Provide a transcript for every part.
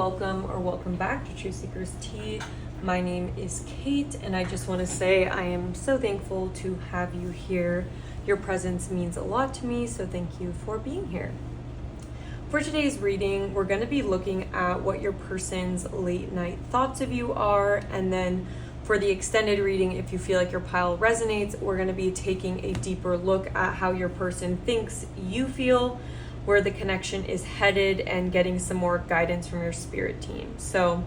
welcome or welcome back to Truthseekerstea. My name is Kate, and I just want to say I am so thankful to have you here. Your presence means a lot to me, so thank you for being here. For today's reading, we're going to be looking at what your person's late night thoughts of you are, and then for the extended reading, if you feel like your pile resonates, we're going to be taking a deeper look at how your person thinks you feel, where the connection is headed, and getting some more guidance from your spirit team. So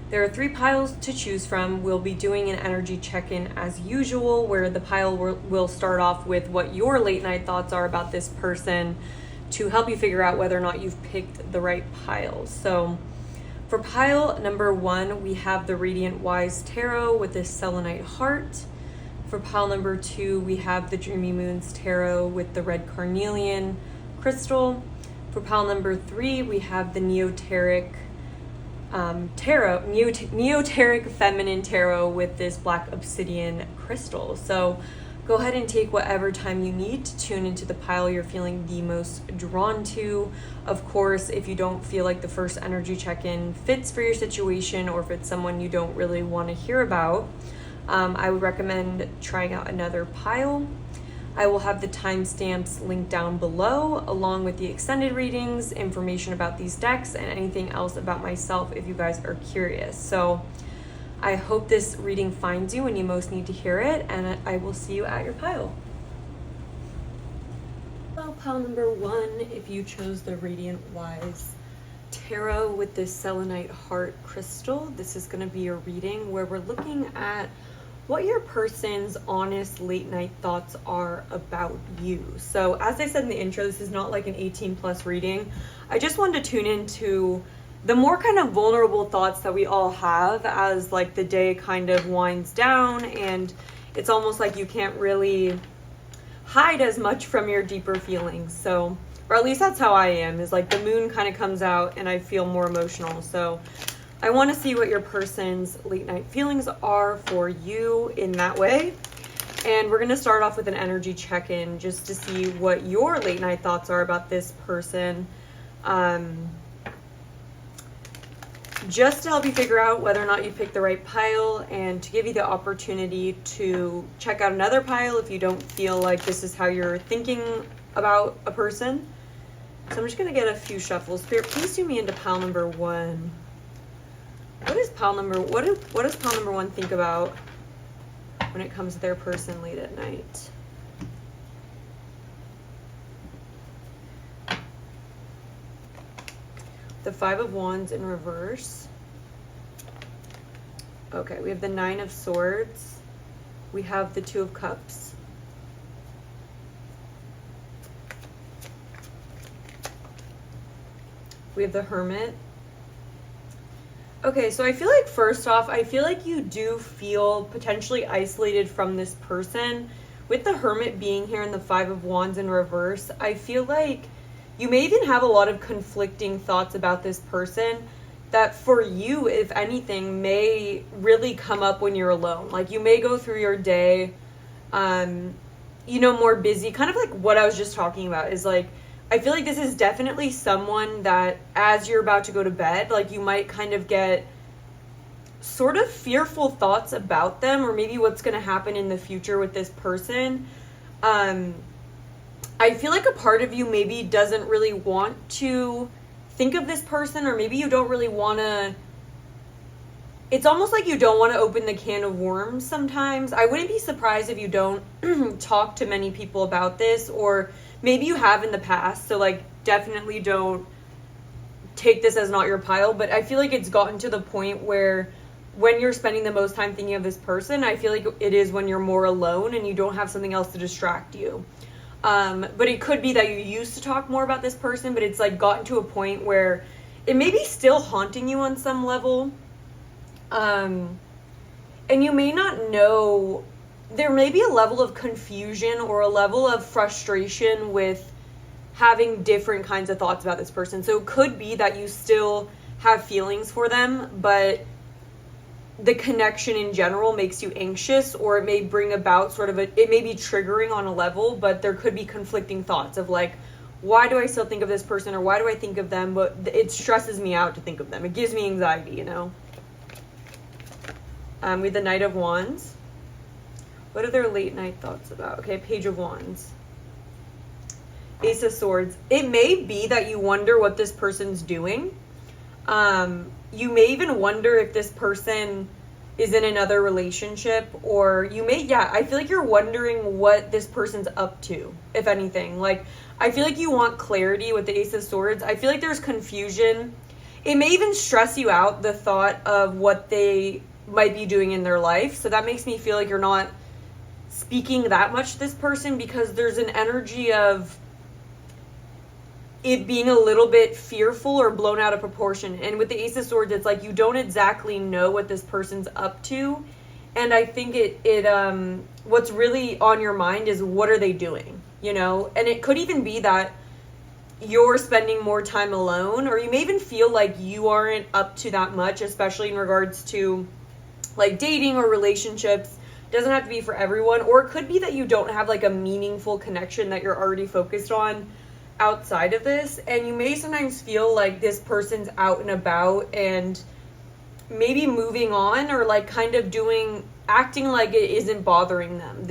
there are 3 piles to choose from. We'll be doing an energy check-in as usual, where the pile will start off with what your late night thoughts are about this person to help you figure out whether or not you've picked the right pile. So for pile number 1, we have the Radiant Wise Tarot with this selenite heart. For pile number 2, we have the Dreamy Moons Tarot with the red carnelian crystal. For pile number 3, we have the Neoteric tarot, Neoteric feminine tarot with this black obsidian crystal. So go ahead and take whatever time you need to tune into the pile you're feeling the most drawn to. Of course, if you don't feel like the first energy check-in fits for your situation, or if it's someone you don't really want to hear about, I would recommend trying out another pile. I will have the timestamps linked down below, along with the extended readings, information about these decks, and anything else about myself if you guys are curious. So I hope this reading finds you when you most need to hear it, and I will see you at your pile. Well, pile number 1, if you chose the Radiant Wise Tarot with this selenite heart crystal, this is going to be a reading where we're looking at what your person's honest late night thoughts are about you. So as I said in the intro, this is not like an 18+ reading. I just wanted to tune into the more kind of vulnerable thoughts that we all have as like the day kind of winds down, and it's almost like you can't really hide as much from your deeper feelings. So, or at least that's how I am, is like the moon kind of comes out and I feel more emotional. So I want to see what your person's late night feelings are for you in that way. And we're going to start off with an energy check-in just to see what your late night thoughts are about this person. Just to help you figure out whether or not you picked the right pile, and to give you the opportunity to check out another pile if you don't feel like this is how you're thinking about a person. So I'm just going to get a few shuffles. Spirit, please do me into pile number 1. What does pile number 1 think about when it comes to their person late at night? The 5 of Wands in reverse. Okay, we have the 9 of Swords. We have the 2 of Cups. We have the Hermit. Okay, so I feel like first off, I feel like you do feel potentially isolated from this person. With the Hermit being here and the 5 of Wands in reverse, I feel like you may even have a lot of conflicting thoughts about this person that for you, if anything, may really come up when you're alone. Like you may go through your day, more busy, kind of like what I was just talking about is like, I feel like this is definitely someone that as you're about to go to bed, like you might kind of get sort of fearful thoughts about them, or maybe what's going to happen in the future with this person. I feel like a part of you maybe doesn't really want to think of this person, or maybe you don't really want to, it's almost like you don't want to open the can of worms sometimes. I wouldn't be surprised if you don't talk to many people about this, or maybe you have in the past, so like definitely don't take this as not your pile, but I feel like it's gotten to the point where when you're spending the most time thinking of this person, I feel like it is when you're more alone and you don't have something else to distract you. But it could be that you used to talk more about this person, but it's like gotten to a point where it may be still haunting you on some level. And you may not know, there may be a level of confusion or a level of frustration with having different kinds of thoughts about this person. So it could be that you still have feelings for them, but the connection in general makes you anxious, or it may bring about sort of it may be triggering on a level, but there could be conflicting thoughts of like, why do I still think of this person, or why do I think of them, but it stresses me out to think of them. It gives me anxiety, you know. With the Knight of Wands. What are their late night thoughts about? Okay, Page of Wands. Ace of Swords. It may be that you wonder what this person's doing. You may even wonder if this person is in another relationship, or you may, I feel like you're wondering what this person's up to, if anything. Like, I feel like you want clarity with the Ace of Swords. I feel like there's confusion. It may even stress you out, the thought of what they might be doing in their life. So that makes me feel like you're not speaking that much to this person, because there's an energy of it being a little bit fearful or blown out of proportion. And with the Ace of Swords, it's like you don't exactly know what this person's up to. And I think what's really on your mind is, what are they doing, you know? And it could even be that you're spending more time alone, or you may even feel like you aren't up to that much, especially in regards to like dating or relationships. It doesn't have to be for everyone. Or it could be that you don't have like a meaningful connection that you're already focused on outside of this, and you may sometimes feel like this person's out and about and maybe moving on, or like kind of acting like it isn't bothering them.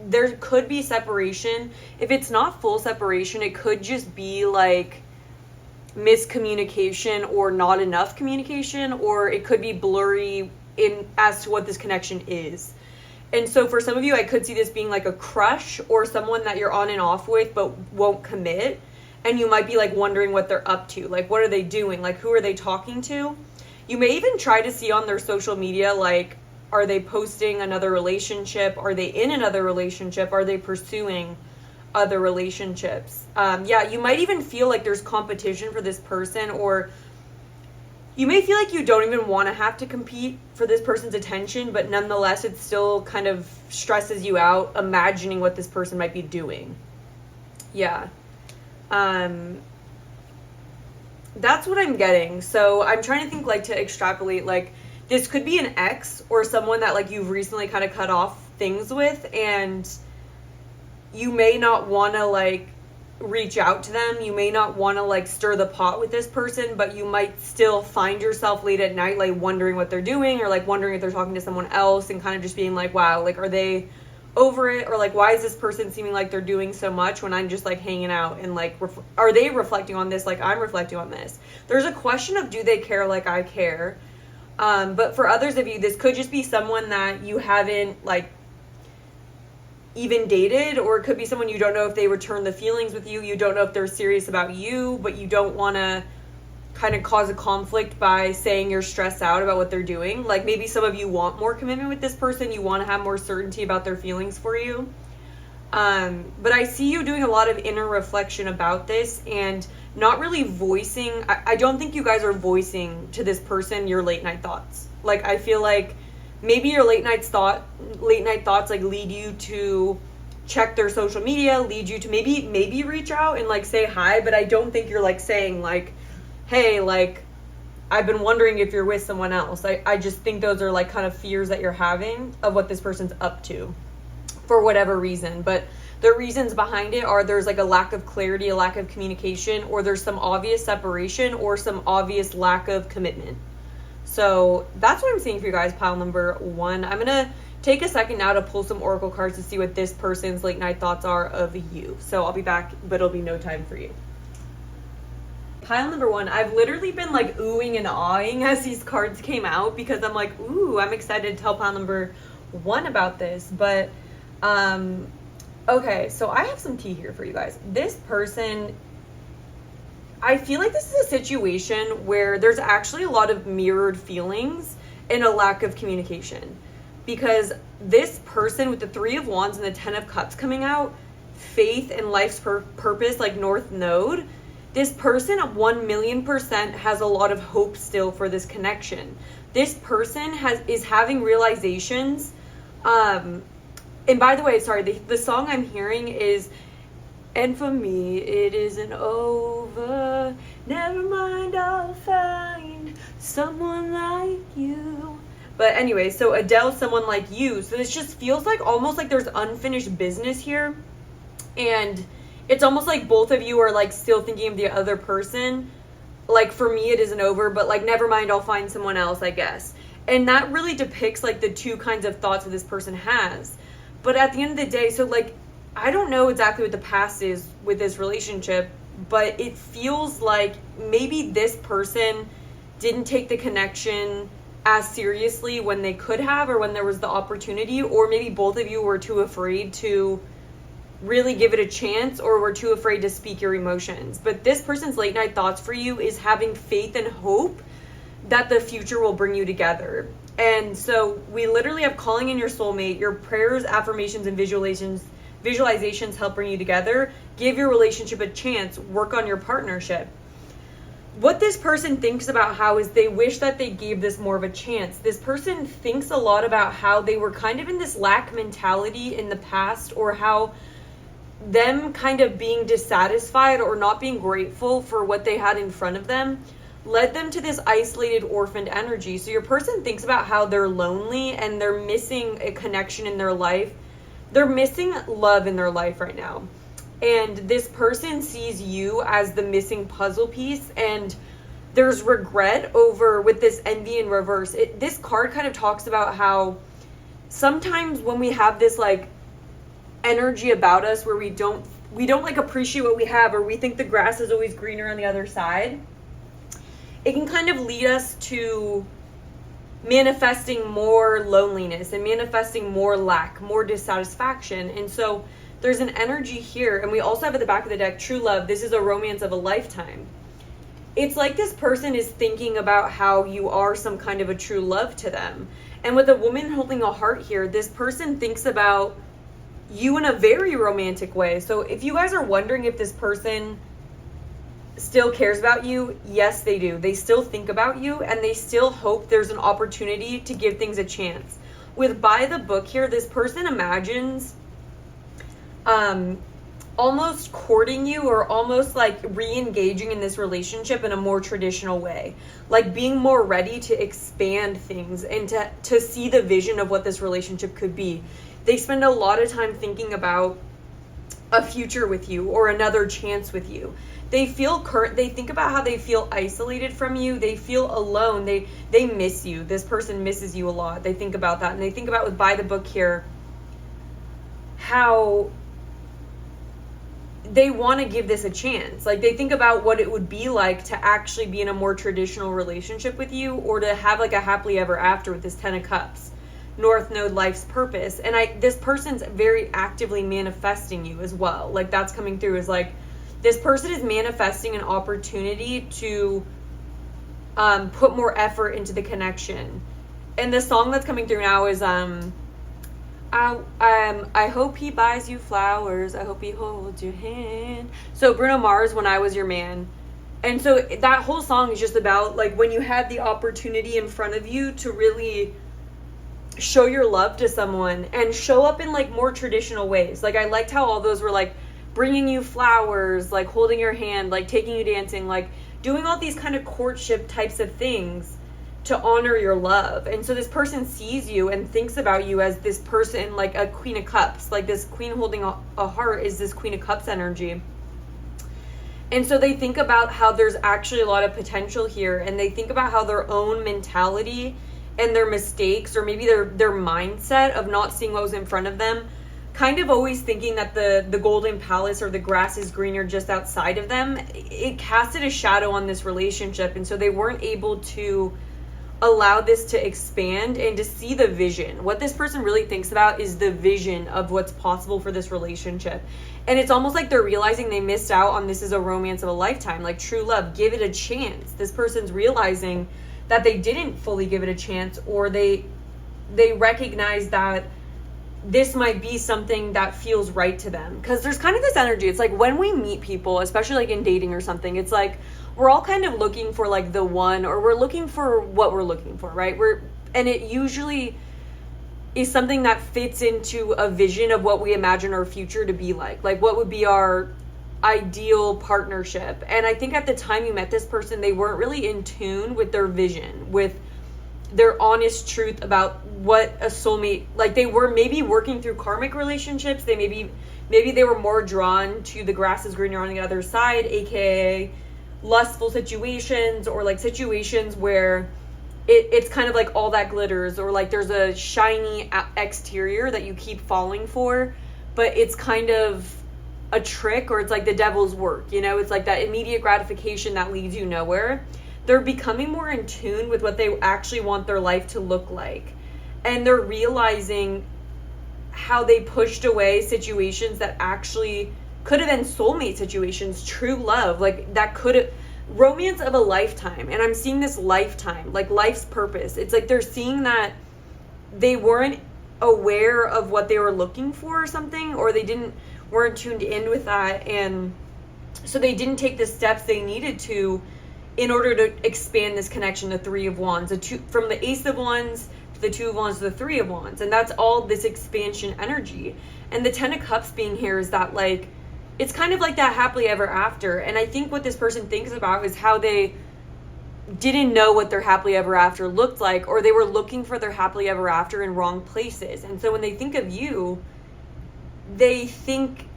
There could be separation. If it's not full separation, it could just be like miscommunication or not enough communication, or it could be blurry as to what this connection is. And so for some of you, I could see this being like a crush, or someone that you're on and off with but won't commit. And you might be like wondering what they're up to. Like, what are they doing? Like, who are they talking to? You may even try to see on their social media, like, are they posting another relationship? Are they in another relationship? Are they pursuing other relationships? You might even feel like there's competition for this person, or you may feel like you don't even want to have to compete for this person's attention, but nonetheless, it still kind of stresses you out imagining what this person might be doing. Yeah. That's what I'm getting. So I'm trying to think, like, to extrapolate, like, this could be an ex or someone that, like, you've recently kind of cut off things with, and you may not want to, like, reach out to them. You may not want to like stir the pot with this person, but you might still find yourself late at night like wondering what they're doing, or like wondering if they're talking to someone else, and kind of just being like, wow, like, are they over it? Or like, why is this person seeming like they're doing so much when I'm just like hanging out? And like, are they reflecting on this like I'm reflecting on this? There's a question of, do they care like I care? But for others of you, this could just be someone that you haven't like even dated, or it could be someone you don't know if they return the feelings with you. You don't know if they're serious about you, but you don't want to kind of cause a conflict by saying you're stressed out about what they're doing. Like, maybe some of you want more commitment with this person. You want to have more certainty about their feelings for you. But I see you doing a lot of inner reflection about this and not really voicing. I don't think you guys are voicing to this person your late night thoughts. Like, I feel like maybe your late night thoughts like lead you to check their social media, lead you to maybe reach out and like say hi, but I don't think you're like saying like, hey, like, I've been wondering if you're with someone else. I just think those are like kind of fears that you're having of what this person's up to for whatever reason. But the reasons behind it are there's like a lack of clarity, a lack of communication, or there's some obvious separation or some obvious lack of commitment. So that's what I'm seeing for you guys, pile number 1. I'm going to take a second now to pull some oracle cards to see what this person's late night thoughts are of you. So I'll be back, but it'll be no time for you. Pile number 1, I've literally been like oohing and awing as these cards came out, because I'm like, ooh, I'm excited to tell pile number 1 about this. But, okay, so I have some tea here for you guys. This person, I feel like this is a situation where there's actually a lot of mirrored feelings and a lack of communication, because this person with the 3 of Wands and the 10 of Cups coming out, faith and life's purpose, like North Node, this person 1,000,000% has a lot of hope still for this connection. This person is having realizations. And by the way, sorry, the song I'm hearing is, and for me, it isn't over. Never mind, I'll find someone like you. But anyway, so Adele, someone like you. So this just feels like almost like there's unfinished business here. And it's almost like both of you are like still thinking of the other person. Like for me, it isn't over, but like, never mind, I'll find someone else, I guess. And that really depicts like the two kinds of thoughts that this person has. But at the end of the day, so like, I don't know exactly what the past is with this relationship, but it feels like maybe this person didn't take the connection as seriously when they could have, or when there was the opportunity, or maybe both of you were too afraid to really give it a chance, or were too afraid to speak your emotions. But this person's late night thoughts for you is having faith and hope that the future will bring you together. And so we literally have calling in your soulmate. Your prayers, affirmations, and visualizations help bring you together. Give your relationship a chance. Work on your partnership. What this person thinks about how is they wish that they gave this more of a chance. This person thinks a lot about how they were kind of in this lack mentality in the past, or how them kind of being dissatisfied or not being grateful for what they had in front of them led them to this isolated, orphaned energy. So your person thinks about how they're lonely and they're missing a connection in their life. They're missing love in their life right now. And this person sees you as the missing puzzle piece, and there's regret over with this envy in reverse. This card kind of talks about how sometimes when we have this like energy about us where we don't like appreciate what we have, or we think the grass is always greener on the other side, it can kind of lead us to manifesting more loneliness and manifesting more lack, more dissatisfaction. And so there's an energy here, and we also have at the back of the deck, true love. This is a romance of a lifetime. It's like this person is thinking about how you are some kind of a true love to them. And with a woman holding a heart here, this person thinks about you in a very romantic way. So if you guys are wondering if this person still cares about you, yes, they do. They still think about you, and they still hope there's an opportunity to give things a chance. With by the book here, this person imagines almost courting you, or almost like re-engaging in this relationship in a more traditional way, like being more ready to expand things and to see the vision of what this relationship could be. They spend a lot of time thinking about a future with you or another chance with you. They think about how they feel isolated from you. They feel alone. They miss you. This person misses you a lot. They think about that. And they think about, with by the book here, how they want to give this a chance. Like, they think about what it would be like to actually be in a more traditional relationship with you, or to have like a happily ever after with this 10 of Cups. North Node, life's purpose. And this person's very actively manifesting you as well. Like, that's coming through, is like, this person is manifesting an opportunity to put more effort into the connection. And the song that's coming through now is I hope he buys you flowers. I hope he holds your hand. So Bruno Mars, When I Was Your Man. And so that whole song is just about like when you had the opportunity in front of you to really show your love to someone and show up in like more traditional ways. Like, I liked how all those were like bringing you flowers, like holding your hand, like taking you dancing, like doing all these kind of courtship types of things to honor your love. And so this person sees you and thinks about you as this person, like a Queen of Cups, like this queen holding a heart is this Queen of Cups energy. And so they think about how there's actually a lot of potential here, and they think about how their own mentality and their mistakes, or maybe their mindset of not seeing what was in front of them, kind of always thinking that the golden palace or the grass is greener just outside of them, it casted a shadow on this relationship. And so they weren't able to allow this to expand and to see the vision. What this person really thinks about is the vision of what's possible for this relationship. And it's almost like they're realizing they missed out on this is a romance of a lifetime, like true love. Give it a chance. This person's realizing that they didn't fully give it a chance, or they recognize that this might be something that feels right to them. Because there's kind of this energy. It's like when we meet people, especially like in dating or something, it's like we're all kind of looking for like the one, or we're looking for what we're looking for, right? And it usually is something that fits into a vision of what we imagine our future to be like what would be our ideal partnership. And I think at the time you met this person, they weren't really in tune with their vision, with their honest truth about what a soulmate, like they were maybe working through karmic relationships. They maybe they were more drawn to the grass is greener on the other side, aka lustful situations, or like situations where it's kind of like all that glitters, or like there's a shiny exterior that you keep falling for, but it's kind of a trick, or it's like the devil's work, you know? It's like that immediate gratification that leads you nowhere. They're becoming more in tune with what they actually want their life to look like. And they're realizing how they pushed away situations that actually could have been soulmate situations, true love, like that could have, romance of a lifetime. And I'm seeing this lifetime, like life's purpose. It's like they're seeing that they weren't aware of what they were looking for or something, or they weren't tuned in with that, and so they didn't take the steps they needed to in order to expand this connection. The Three of Wands, from the Ace of Wands to the Two of Wands to the Three of Wands, and that's all this expansion energy. And the Ten of Cups being here is that, like, it's kind of like that happily ever after. And I think what this person thinks about is how they didn't know what their happily ever after looked like, or they were looking for their happily ever after in wrong places. And so when they think of you, they think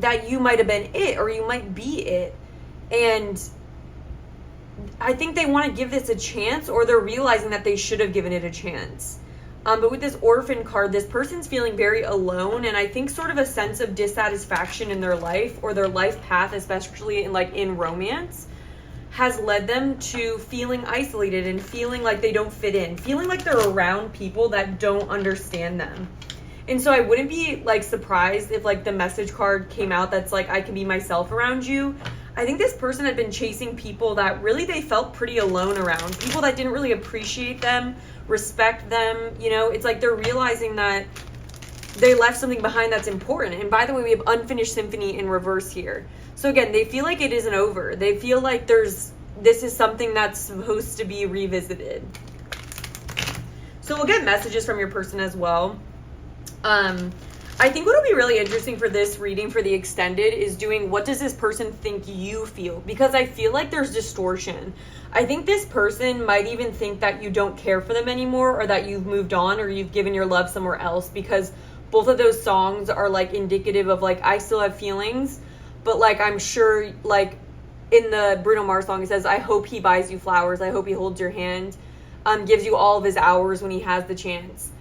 that you might have been it, or you might be it. And I think they want to give this a chance, or they're realizing that they should have given it a chance. But with this Orphan card, this person's feeling very alone, and I think sort of a sense of dissatisfaction in their life, or their life path, especially in romance, has led them to feeling isolated and feeling like they don't fit in, feeling like they're around people that don't understand them. And so I wouldn't be like surprised if like the message card came out that's like, I can be myself around you. I think this person had been chasing people that really they felt pretty alone around, people that didn't really appreciate them, respect them. You know, it's like they're realizing that they left something behind that's important. And by the way, we have Unfinished Symphony in reverse here. So again, they feel like it isn't over. They feel like this is something that's supposed to be revisited. So we'll get messages from your person as well. I think what'll be really interesting for this reading for the extended is doing what does this person think you feel? Because I feel like there's distortion. I think this person might even think that you don't care for them anymore, or that you've moved on, or you've given your love somewhere else, because both of those songs are like indicative of like, I still have feelings, but like, I'm sure like in the Bruno Mars song, it says, I hope he buys you flowers. I hope he holds your hand, gives you all of his hours when he has the chance.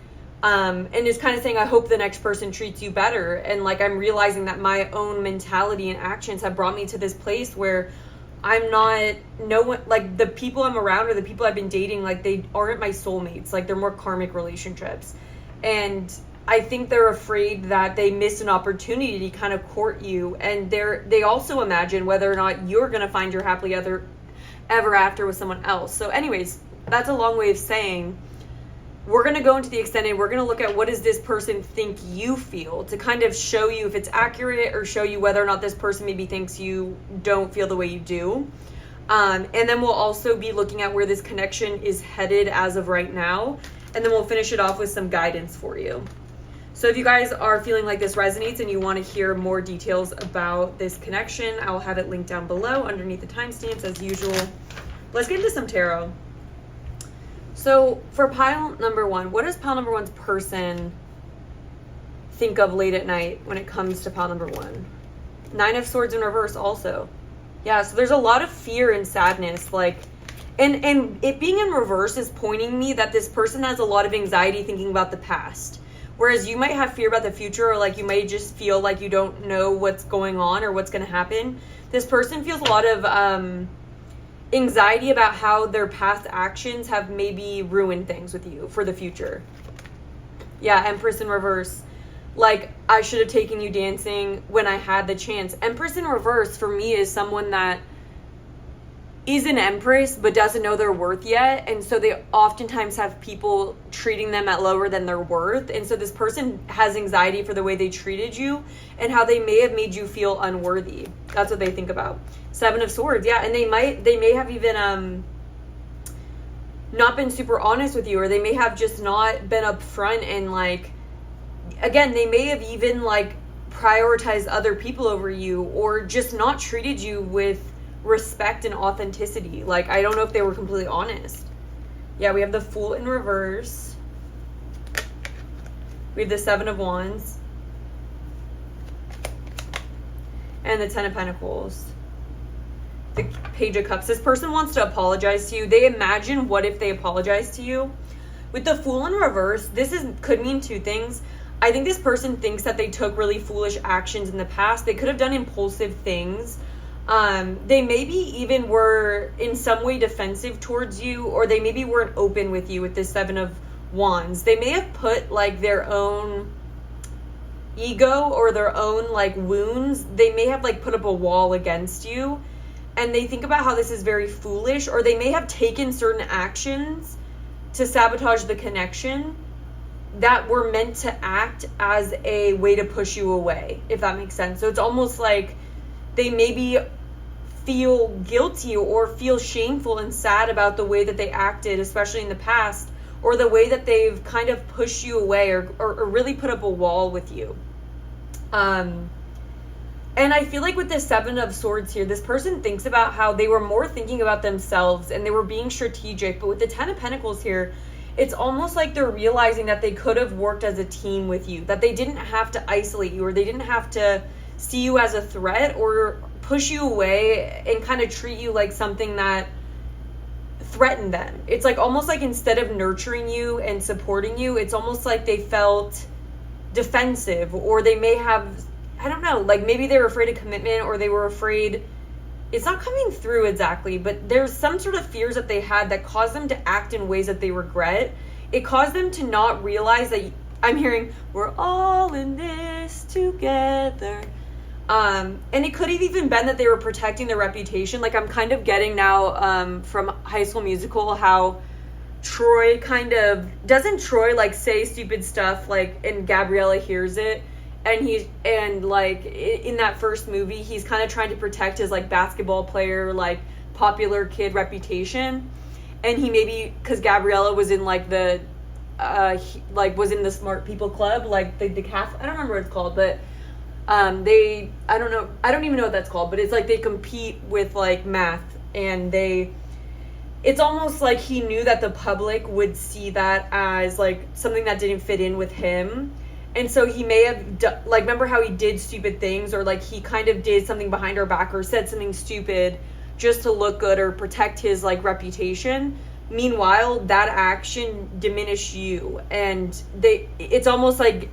And is kind of saying, I hope the next person treats you better. And like, I'm realizing that my own mentality and actions have brought me to this place where I'm not, no one, like the people I'm around or the people I've been dating, like they aren't my soulmates. Like they're more karmic relationships. And I think they're afraid that they missed an opportunity to kind of court you. And they also imagine whether or not you're going to find your happily ever after with someone else. So anyways, that's a long way of saying, we're going to go into the extended. We're going to look at what does this person think you feel, to kind of show you if it's accurate, or show you whether or not this person maybe thinks you don't feel the way you do. And then we'll also be looking at where this connection is headed as of right now. And then we'll finish it off with some guidance for you. So if you guys are feeling like this resonates and you want to hear more details about this connection, I will have it linked down below underneath the timestamps as usual. Let's get into some tarot. So for pile number one, what does pile number one's person think of late at night when it comes to pile number one? Nine of Swords in reverse also. Yeah, so there's a lot of fear and sadness, like, and it being in reverse is pointing me that this person has a lot of anxiety thinking about the past. Whereas you might have fear about the future, or like you might just feel like you don't know what's going on or what's going to happen. This person feels a lot of anxiety about how their past actions have maybe ruined things with you for the future. Yeah, Empress in reverse. Like, I should have taken you dancing when I had the chance. Empress in reverse for me is someone that is an empress but doesn't know their worth yet. And so they oftentimes have people treating them at lower than their worth. And so this person has anxiety for the way they treated you and how they may have made you feel unworthy. That's what they think about. Seven of Swords, yeah, and they may have even not been super honest with you, or they may have just not been upfront, and like, again, they may have even like prioritized other people over you, or just not treated you with respect and authenticity. Like, I don't know if they were completely honest. Yeah, we have the Fool in reverse. We have the Seven of Wands. And the Ten of Pentacles. The Page of Cups. This person wants to apologize to you. They imagine what if they apologize to you. With the Fool in reverse, could mean two things. I think this person thinks that they took really foolish actions in the past. They could have done impulsive things. They maybe even were in some way defensive towards you, or they maybe weren't open with you with the Seven of Wands. They may have put like their own ego or their own like wounds. They may have like put up a wall against you, and they think about how this is very foolish, or they may have taken certain actions to sabotage the connection that were meant to act as a way to push you away, if that makes sense. So it's almost like they maybe feel guilty or feel shameful and sad about the way that they acted, especially in the past, or the way that they've kind of pushed you away or really put up a wall with you. And I feel like with the Seven of Swords here, this person thinks about how they were more thinking about themselves and they were being strategic. But with the Ten of Pentacles here, it's almost like they're realizing that they could have worked as a team with you, that they didn't have to isolate you, or they didn't have to see you as a threat or push you away and kind of treat you like something that threatened them. It's like almost like instead of nurturing you and supporting you, it's almost like they felt defensive, or they may have, I don't know, like maybe they were afraid of commitment, or they were afraid, it's not coming through exactly, but there's some sort of fears that they had that caused them to act in ways that they regret. It caused them to not realize that, I'm hearing, we're all in this together. And it could have even been that they were protecting their reputation. Like I'm kind of getting now from High School Musical how Troy doesn't Troy like say stupid stuff like, and Gabriella hears it, and like in that first movie he's kind of trying to protect his like basketball player, like popular kid reputation, and he maybe, because Gabriella was in like the was in the smart people club, like the calf, I don't remember what it's called, but I don't even know what that's called, but it's like they compete with like math, and it's almost like he knew that the public would see that as like something that didn't fit in with him. And so he may have like, remember how he did stupid things, or like he kind of did something behind our back or said something stupid just to look good or protect his like reputation. Meanwhile, that action diminished you, and it's almost like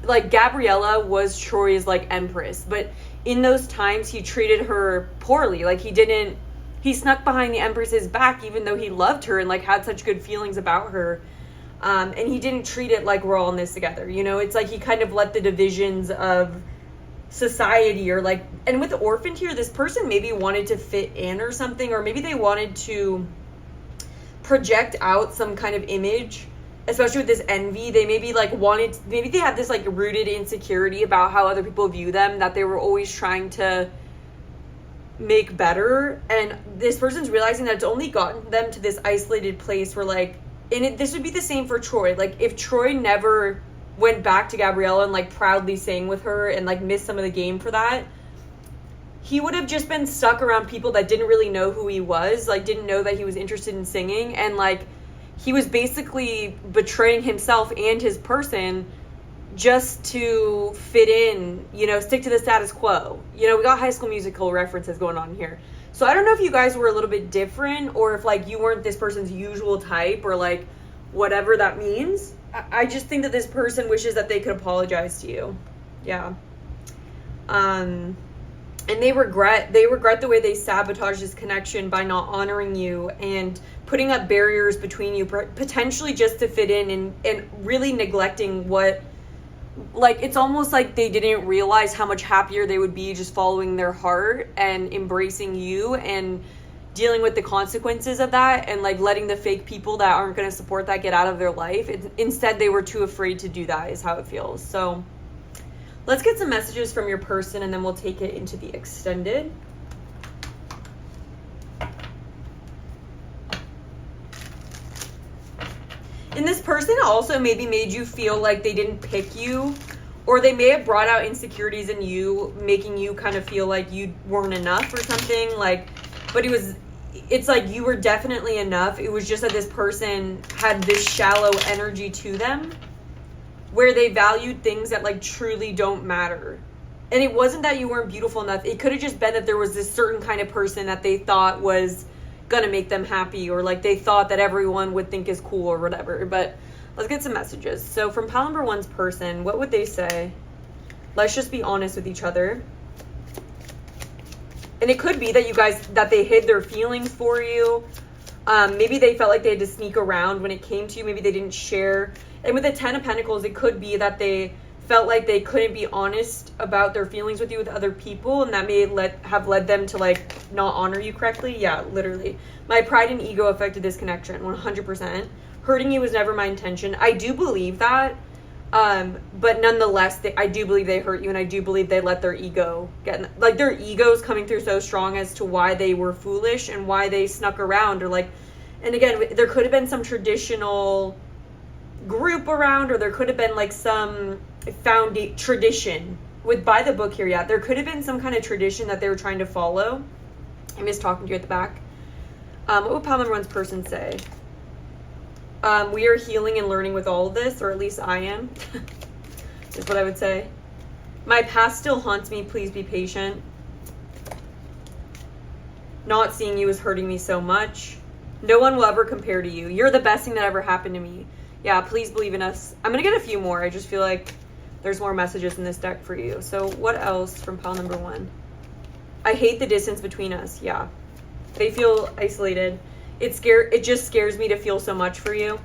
Gabriella was Troy's like empress, but in those times he treated her poorly. Like he snuck behind the empress's back even though he loved her and like had such good feelings about her. And he didn't treat it like we're all in this together. You know, it's like he kind of let the divisions of society, or like, and with the Orphaned here, this person maybe wanted to fit in or something, or maybe they wanted to project out some kind of image, especially with this envy. They maybe maybe they had this like rooted insecurity about how other people view them, that they were always trying to make better. And this person's realizing that it's only gotten them to this isolated place where like, this would be the same for Troy. Like if Troy never went back to Gabriella and like proudly sang with her and like missed some of the game for that, he would have just been stuck around people that didn't really know who he was, like didn't know that he was interested in singing, and like he was basically betraying himself and his person just to fit in, you know, stick to the status quo. You know, we got High School Musical references going on here. So I don't know if you guys were a little bit different, or if like you weren't this person's usual type, or like whatever that means. I just think that this person wishes that they could apologize to you. Yeah. And they regret the way they sabotaged this connection by not honoring you and putting up barriers between you, potentially just to fit in, and really neglecting what, like, it's almost like they didn't realize how much happier they would be just following their heart and embracing you and dealing with the consequences of that, and like letting the fake people that aren't going to support that get out of their life. Instead, they were too afraid to do that, is how it feels. So let's get some messages from your person, and then we'll take it into the extended. And this person also maybe made you feel like they didn't pick you, or they may have brought out insecurities in you, making you kind of feel like you weren't enough or something. Like, but it's like you were definitely enough. It was just that this person had this shallow energy to them where they valued things that like truly don't matter. And it wasn't that you weren't beautiful enough. It could have just been that there was this certain kind of person that they thought was gonna make them happy, or like they thought that everyone would think is cool or whatever. But let's get some messages. So from pile number 1's person, what would they say? Let's just be honest with each other. And it could be that you guys, that they hid their feelings for you. Maybe they felt like they had to sneak around when it came to you. Maybe they didn't share. And with the 10 of Pentacles, it could be that they felt like they couldn't be honest about their feelings with you with other people. And that may have led them to like not honor you correctly. Yeah, literally. My pride and ego affected this connection, 100%. Hurting you was never my intention. I do believe that. But nonetheless, I do believe they hurt you, and I do believe they let their ego get, like, their ego's coming through so strong as to why they were foolish and why they snuck around, or like, and again, there could have been some traditional group around, or there could have been like some tradition with by the book here. Yeah, there could have been some kind of tradition that they were trying to follow. I miss talking to you at the back. What would pile number 1's person say? We are healing and learning with all of this, or at least I am, is what I would say. My past still haunts me. Please be patient. Not seeing you is hurting me so much. No one will ever compare to you. You're the best thing that ever happened to me. Yeah, please believe in us. I'm going to get a few more. I just feel like there's more messages in this deck for you. So what else from pile number 1? I hate the distance between us. Yeah. They feel isolated. It just scares me to feel so much for you.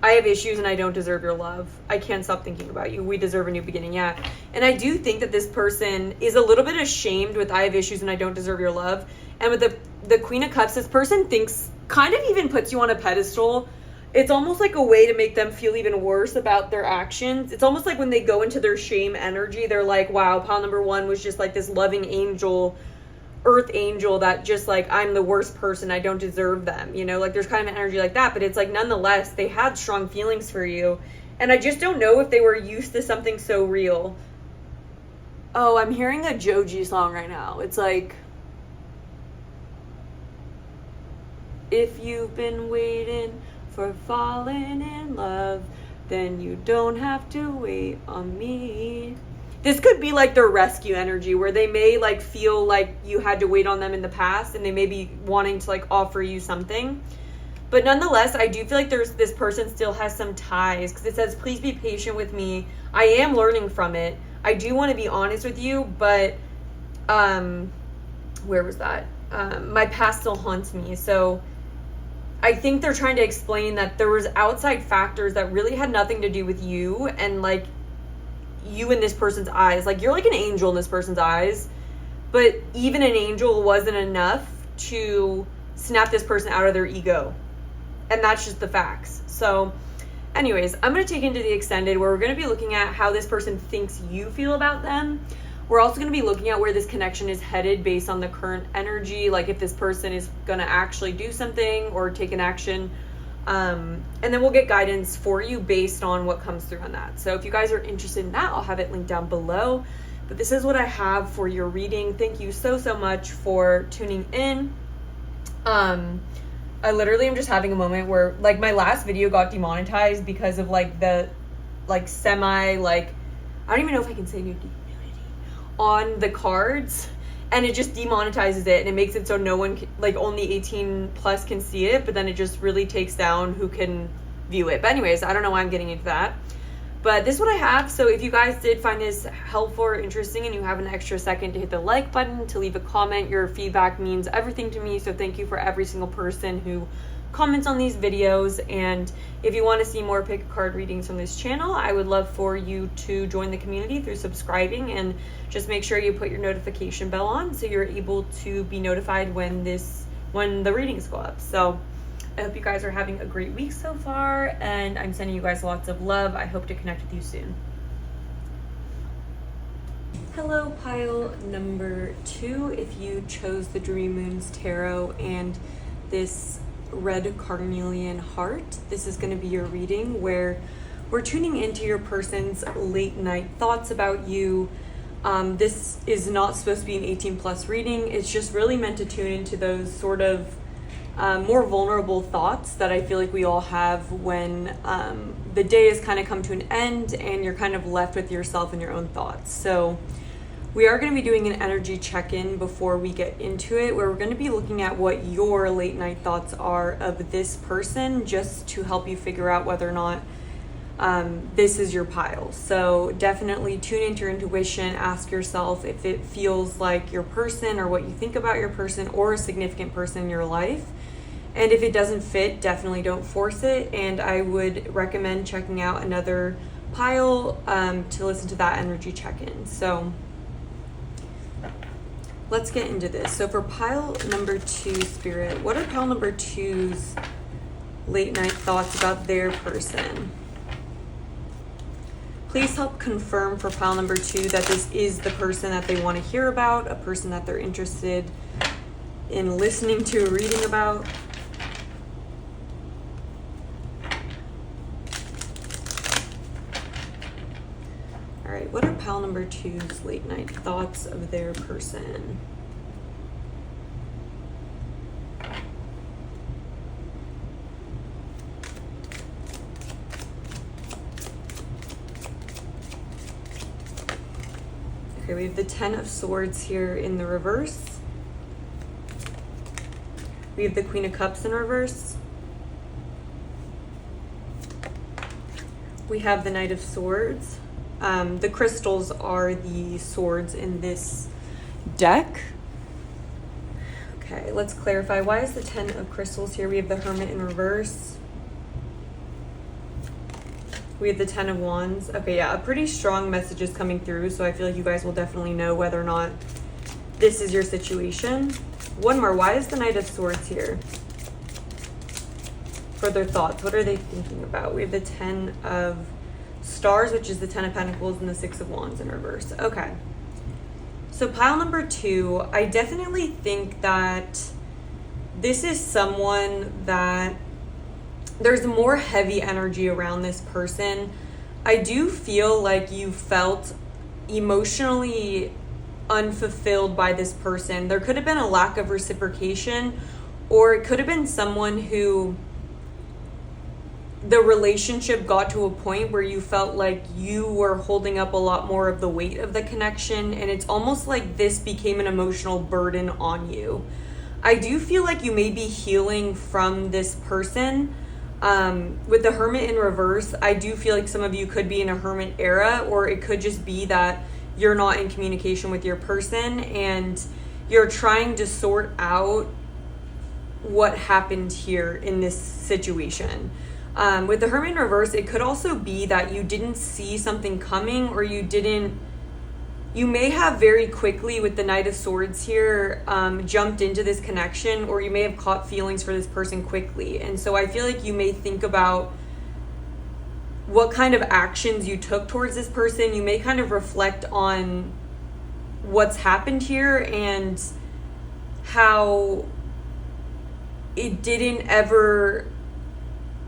I have issues and I don't deserve your love. I can't stop thinking about you. We deserve a new beginning. Yeah. And I do think that this person is a little bit ashamed with I have issues and I don't deserve your love. And with the Queen of Cups, this person thinks, kind of even puts you on a pedestal. It's almost like a way to make them feel even worse about their actions. It's almost like when they go into their shame energy, they're like, wow, pile number 1 was just like this loving angel, earth angel that just like, I'm the worst person, I don't deserve them, you know, like there's kind of an energy like that. But it's like, nonetheless, they had strong feelings for you, and I just don't know if they were used to something so real. Oh, I'm hearing a Joji song right now. It's like, if you've been waiting for falling in love, then you don't have to wait on me. This could be like their rescue energy, where they may like feel like you had to wait on them in the past, and they may be wanting to like offer you something. But nonetheless, I do feel like this person still has some ties, because it says, please be patient with me. I am learning from it. I do want to be honest with you, but where was that? My past still haunts me. So I think they're trying to explain that there was outside factors that really had nothing to do with you, and like you in this person's eyes. Like, you're like an angel in this person's eyes, but even an angel wasn't enough to snap this person out of their ego. And that's just the facts. So anyways, I'm going to take into the extended, where we're going to be looking at how this person thinks you feel about them. We're also going to be looking at where this connection is headed based on the current energy, like if this person is going to actually do something or take an action. And then we'll get guidance for you based on what comes through on that. So if you guys are interested in that, I'll have it linked down below. But this is what I have for your reading. Thank you so much for tuning in. I literally am just having a moment where, like, my last video got demonetized because of like the like semi, like, I don't even know if I can say nudity on the cards, and it just demonetizes it, and it makes it so no one like only 18 plus can see it, but then it just really takes down who can view it. But anyways, I don't know why I'm getting into that, but this is what I have. So if you guys did find this helpful or interesting, and you have an extra second to hit the like button, to leave a comment, your feedback means everything to me. So thank you for every single person who comments on these videos. And if you want to see more pick a card readings from this channel, I would love for you to join the community through subscribing, and just make sure you put your notification bell on so you're able to be notified when the readings go up. So I hope you guys are having a great week so far, and I'm sending you guys lots of love. I hope to connect with you soon. Hello, pile number 2. If you chose the Dreamy Moons Tarot and this red carnelian heart, this is going to be your reading, where we're tuning into your person's late night thoughts about you. This is not supposed to be an 18 plus reading. It's just really meant to tune into those sort of more vulnerable thoughts that I feel like we all have when the day has kind of come to an end and you're kind of left with yourself and your own thoughts. So we are going to be doing an energy check-in before we get into it, where we're going to be looking at what your late night thoughts are of this person, just to help you figure out whether or not this is your pile. So definitely tune into your intuition, ask yourself if it feels like your person or what you think about your person or a significant person in your life. And if it doesn't fit, definitely don't force it. And I would recommend checking out another pile to listen to that energy check-in. So let's get into this. So for pile number 2, Spirit, what are pile number 2's late night thoughts about their person? Please help confirm for pile number 2 that this is the person that they want to hear about, a person that they're interested in listening to or reading about. All right, what are pile number 2's late night thoughts of their person? Okay, we have the 10 of Swords here in the reverse. We have the Queen of Cups in reverse. We have the Knight of Swords. The crystals are the swords in this deck. Okay, let's clarify. Why is the 10 of crystals here? We have the Hermit in reverse. We have the 10 of Wands. Okay, yeah, a pretty strong message is coming through, so I feel like you guys will definitely know whether or not this is your situation. One more. Why is the Knight of Swords here? For their thoughts, what are they thinking about? We have the 10 of Stars, which is the 10 of Pentacles, and the 6 of Wands in reverse. Okay. So pile number 2, I definitely think that this is someone that there's more heavy energy around this person. I do feel like you felt emotionally unfulfilled by this person. There could have been a lack of reciprocation, or it could have been someone who the relationship got to a point where you felt like you were holding up a lot more of the weight of the connection, and it's almost like this became an emotional burden on you. I do feel like you may be healing from this person. With the Hermit in reverse, I do feel like some of you could be in a Hermit era, or it could just be that you're not in communication with your person and you're trying to sort out what happened here in this situation. With the Hermit in reverse, it could also be that you didn't see something coming, or you may have very quickly, with the Knight of Swords here, jumped into this connection, or you may have caught feelings for this person quickly. And so I feel like you may think about what kind of actions you took towards this person. You may kind of reflect on what's happened here and how it didn't ever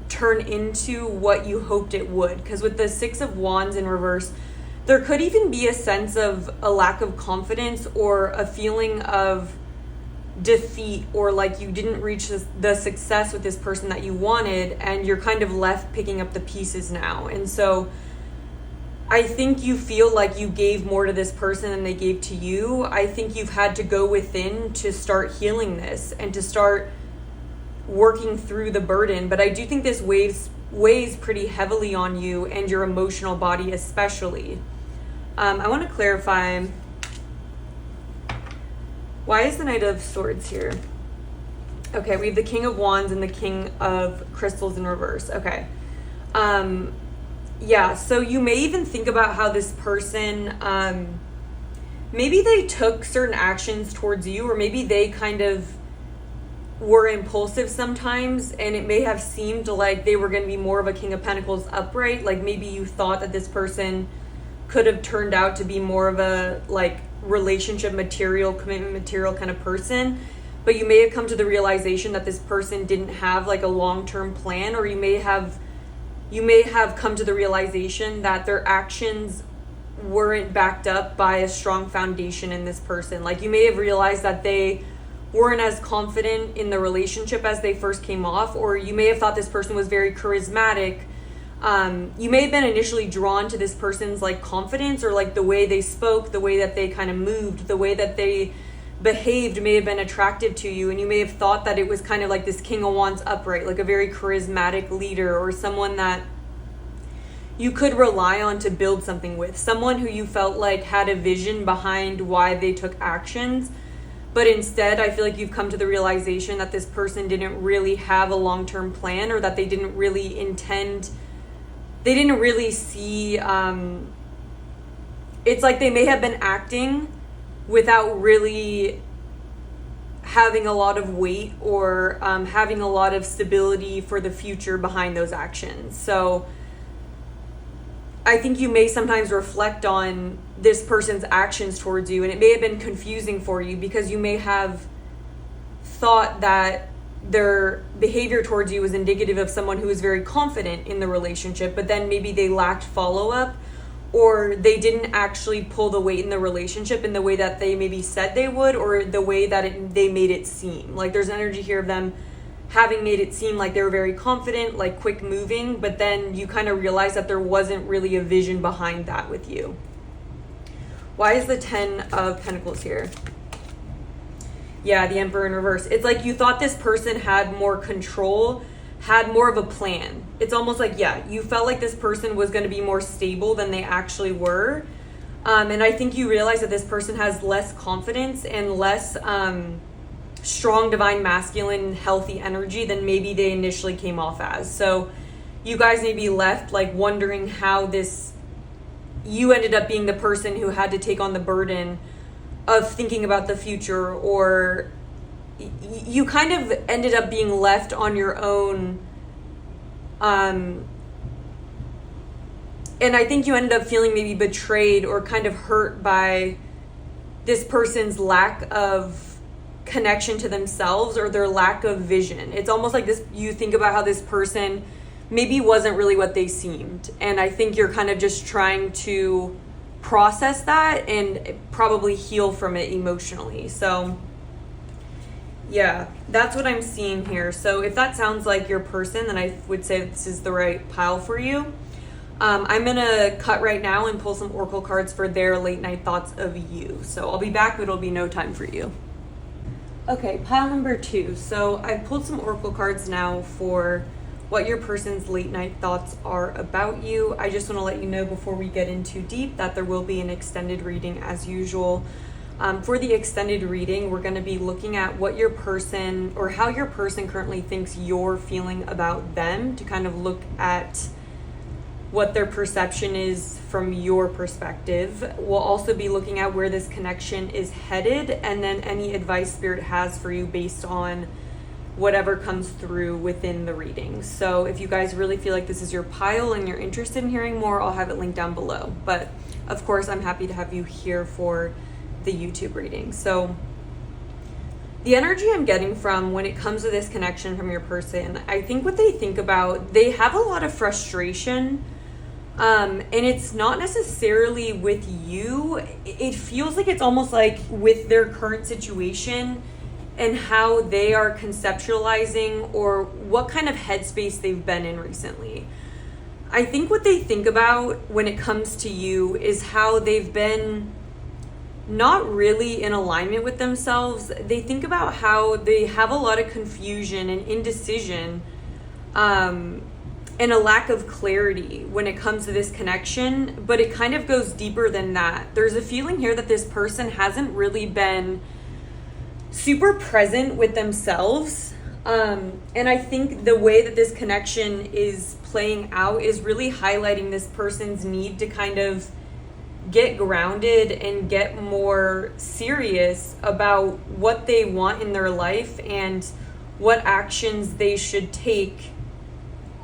turn into what you hoped it would. Because with the 6 of Wands in reverse, there could even be a sense of a lack of confidence, or a feeling of defeat, or like you didn't reach the success with this person that you wanted, and you're kind of left picking up the pieces now. And so I think you feel like you gave more to this person than they gave to you. I think you've had to go within to start healing this and to start working through the burden. But I do think this weighs pretty heavily on you and your emotional body especially. I want to clarify, why is the Knight of Swords here? Okay, we have the King of Wands and the King of Crystals in reverse. Okay. Yeah, so you may even think about how this person, maybe they took certain actions towards you, or maybe they kind of were impulsive sometimes, and it may have seemed like they were going to be more of a King of Pentacles upright. Like maybe you thought that this person could have turned out to be more of a like relationship material, commitment material kind of person, but you may have come to the realization that this person didn't have like a long-term plan, or you may have come to the realization that their actions weren't backed up by a strong foundation in this person. Like, you may have realized that they weren't as confident in the relationship as they first came off, or you may have thought this person was very charismatic. You may have been initially drawn to this person's like confidence, or like the way they spoke, the way that they kind of moved, the way that they behaved may have been attractive to you, and you may have thought that it was kind of like this King of Wands upright, like a very charismatic leader, or someone that you could rely on to build something with, someone who you felt like had a vision behind why they took actions. But instead, I feel like you've come to the realization that this person didn't really have a long-term plan, or that they didn't really intend, they didn't really see, it's like they may have been acting without really having a lot of weight, or having a lot of stability for the future behind those actions. So I think you may sometimes reflect on this person's actions towards you, and it may have been confusing for you, because you may have thought that their behavior towards you was indicative of someone who was very confident in the relationship, but then maybe they lacked follow-up, or they didn't actually pull the weight in the relationship in the way that they maybe said they would, or the way that they made it seem. Like, there's energy here of them having made it seem like they were very confident, like quick moving, but then you kind of realize that there wasn't really a vision behind that with you. Why is the 10 of Pentacles here? Yeah, the Emperor in reverse. It's like you thought this person had more control, had more of a plan. It's almost like, yeah, you felt like this person was going to be more stable than they actually were. And I think you realize that this person has less confidence and less strong divine masculine healthy energy than maybe they initially came off as. So you guys may be left like wondering how you ended up being the person who had to take on the burden of thinking about the future, or you kind of ended up being left on your own. And I think you ended up feeling maybe betrayed or kind of hurt by this person's lack of connection to themselves, or their lack of vision. It's almost like this, you think about how this person maybe wasn't really what they seemed, and I think you're kind of just trying to process that and probably heal from it emotionally. So yeah, that's what I'm seeing here. So if that sounds like your person, then I would say this is the right pile for you. I'm gonna cut right now and pull some oracle cards for their late night thoughts of you. So I'll be back, but it'll be no time for you. Okay, pile number 2. So I've pulled some oracle cards now for what your person's late night thoughts are about you. I just want to let you know before we get in too deep that there will be an extended reading as usual. For the extended reading, we're going to be looking at what your person, or how your person currently thinks you're feeling about them, to kind of look at what their perception is from your perspective. We'll also be looking at where this connection is headed, and then any advice Spirit has for you based on whatever comes through within the reading. So if you guys really feel like this is your pile and you're interested in hearing more, I'll have it linked down below. But of course, I'm happy to have you here for the YouTube reading. So the energy I'm getting from when it comes to this connection from your person, I think what they think about, they have a lot of frustration. And it's not necessarily with you. It feels like it's almost like with their current situation and how they are conceptualizing, or what kind of headspace they've been in recently. I think what they think about when it comes to you is how they've been not really in alignment with themselves. They think about how they have a lot of confusion and indecision, and a lack of clarity when it comes to this connection, but it kind of goes deeper than that. There's a feeling here that this person hasn't really been super present with themselves. And I think the way that this connection is playing out is really highlighting this person's need to kind of get grounded and get more serious about what they want in their life and what actions they should take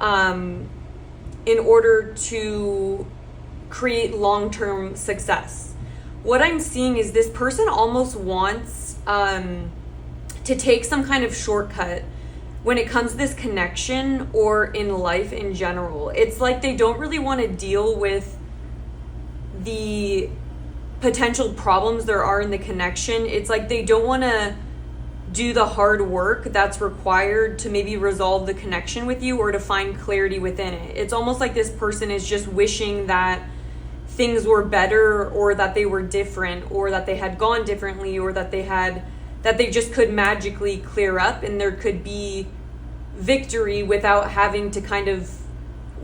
in order to create long-term success. What I'm seeing is this person almost wants to take some kind of shortcut when it comes to this connection or in life in general. It's like they don't really want to deal with the potential problems there are in the connection, it's like they don't want to do the hard work that's required to maybe resolve the connection with you or to find clarity within it. It's almost like this person is just wishing that things were better, or that they were different, or that they had gone differently, or that they just could magically clear up and there could be victory without having to kind of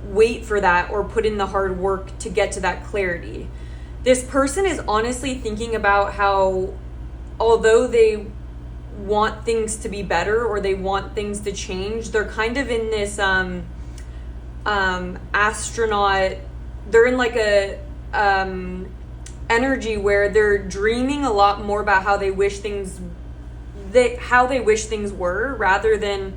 wait for that or put in the hard work to get to that clarity. This person is honestly thinking about how, although they want things to be better or they want things to change, they're kind of in this astronaut, they're in like a energy where they're dreaming a lot more about how they wish things were, rather than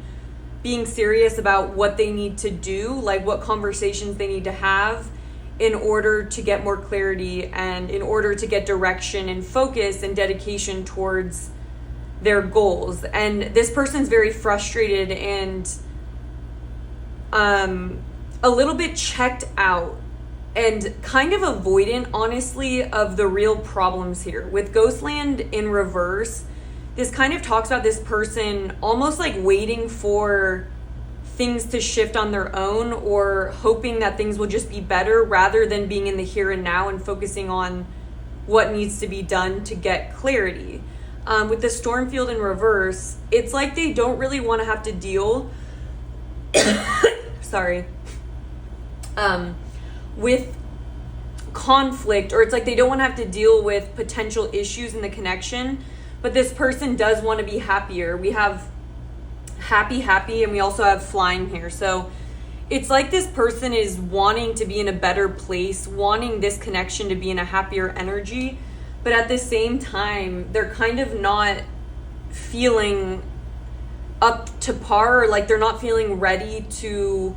being serious about what they need to do, like what conversations they need to have in order to get more clarity and in order to get direction and focus and dedication towards their goals. And this person's very frustrated and a little bit checked out and kind of avoidant, honestly, of the real problems here. With Ghostland in reverse, this kind of talks about this person almost like waiting for things to shift on their own, or hoping that things will just be better, rather than being in the here and now and focusing on what needs to be done to get clarity. With the Stormfield in reverse, it's like they don't really want to have to deal with conflict, or it's like they don't want to have to deal with potential issues in the connection, but this person does want to be happier. We have happy, and we also have flying here. So it's like this person is wanting to be in a better place, wanting this connection to be in a happier energy, but at the same time, they're kind of not feeling up to par, or like they're not feeling ready to,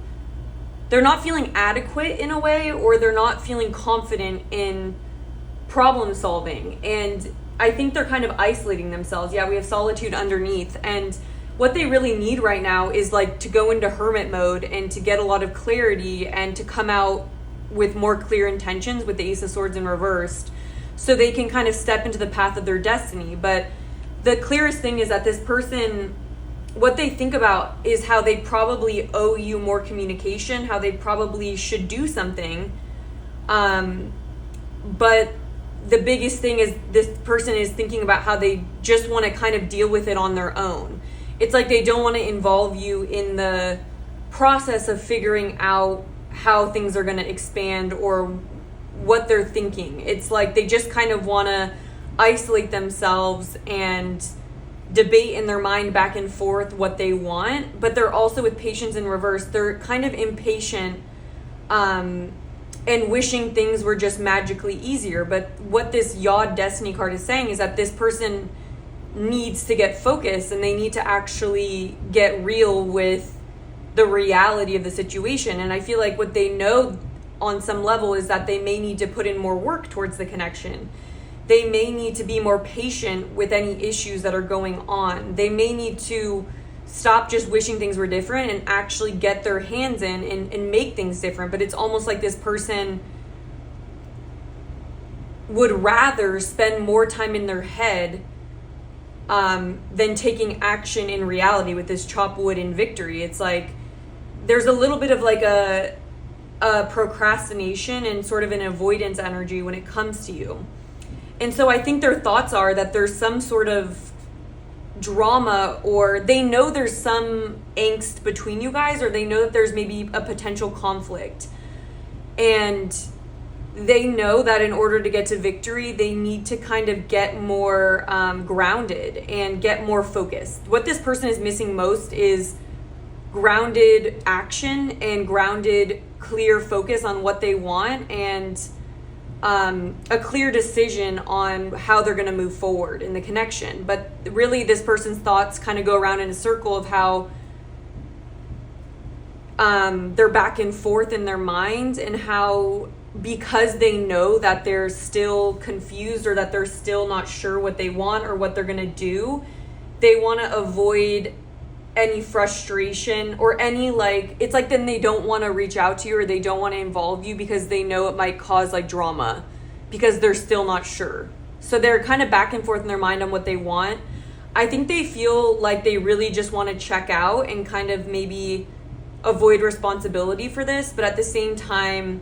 they're not feeling adequate in a way, or they're not feeling confident in problem solving. And I think they're kind of isolating themselves. Yeah, we have solitude underneath. And what they really need right now is like to go into hermit mode and to get a lot of clarity and to come out with more clear intentions with the Ace of Swords in reversed, so they can kind of step into the path of their destiny. But the clearest thing is that this person, what they think about is how they probably owe you more communication, how they probably should do something. But the biggest thing is this person is thinking about how they just want to kind of deal with it on their own. It's like they don't want to involve you in the process of figuring out how things are going to expand or what they're thinking. It's like they just kind of want to isolate themselves and debate in their mind back and forth what they want. But they're also, with Patience in reverse, they're kind of impatient and wishing things were just magically easier. But what this Yod Destiny card is saying is that this person needs to get focused, and they need to actually get real with the reality of the situation. And I feel like what they know on some level is that they may need to put in more work towards the connection. They may need to be more patient with any issues that are going on. They may need to stop just wishing things were different and actually get their hands in and make things different. But it's almost like this person would rather spend more time in their head than taking action in reality with this chop wood in victory. It's like there's a little bit of like a procrastination and sort of an avoidance energy when it comes to you. And so I think their thoughts are that there's some sort of drama, or they know there's some angst between you guys, or they know that there's maybe a potential conflict. And they know that in order to get to victory, they need to kind of get more grounded and get more focused. What this person is missing most is grounded action and grounded, clear focus on what they want, and a clear decision on how they're going to move forward in the connection. But really, this person's thoughts kind of go around in a circle of how they're back and forth in their mind, and how, because they know that they're still confused, or that they're still not sure what they want or what they're going to do, they want to avoid any frustration or any, like, it's like then they don't want to reach out to you, or they don't want to involve you because they know it might cause like drama because they're still not sure. So they're kind of back and forth in their mind on what they want. I think they feel like they really just want to check out and kind of maybe avoid responsibility for this, but at the same time,